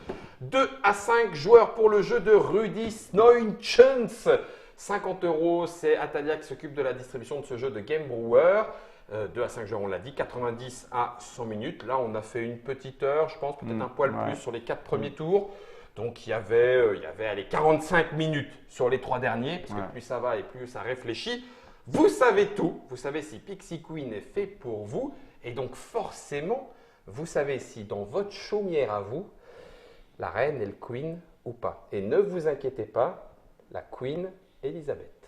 2 à 5 joueurs pour le jeu de Rudy Snoinchens. 50 €, c'est Atalia qui s'occupe de la distribution de ce jeu de Game Brewer. 2 à 5 joueurs, on l'a dit, 90 à 100 minutes. Là, on a fait une petite heure, je pense, peut-être un poil ouais. plus sur les 4 premiers tours. Donc, il y avait allez, 45 minutes sur les 3 derniers, parce Ouais. que plus ça va et plus ça réfléchit. Vous savez tout. Vous savez si Pixie Queen est fait pour vous. Et donc, forcément, vous savez si dans votre chaumière à vous, la reine est le queen ou pas. Et ne vous inquiétez pas, la queen Elisabeth.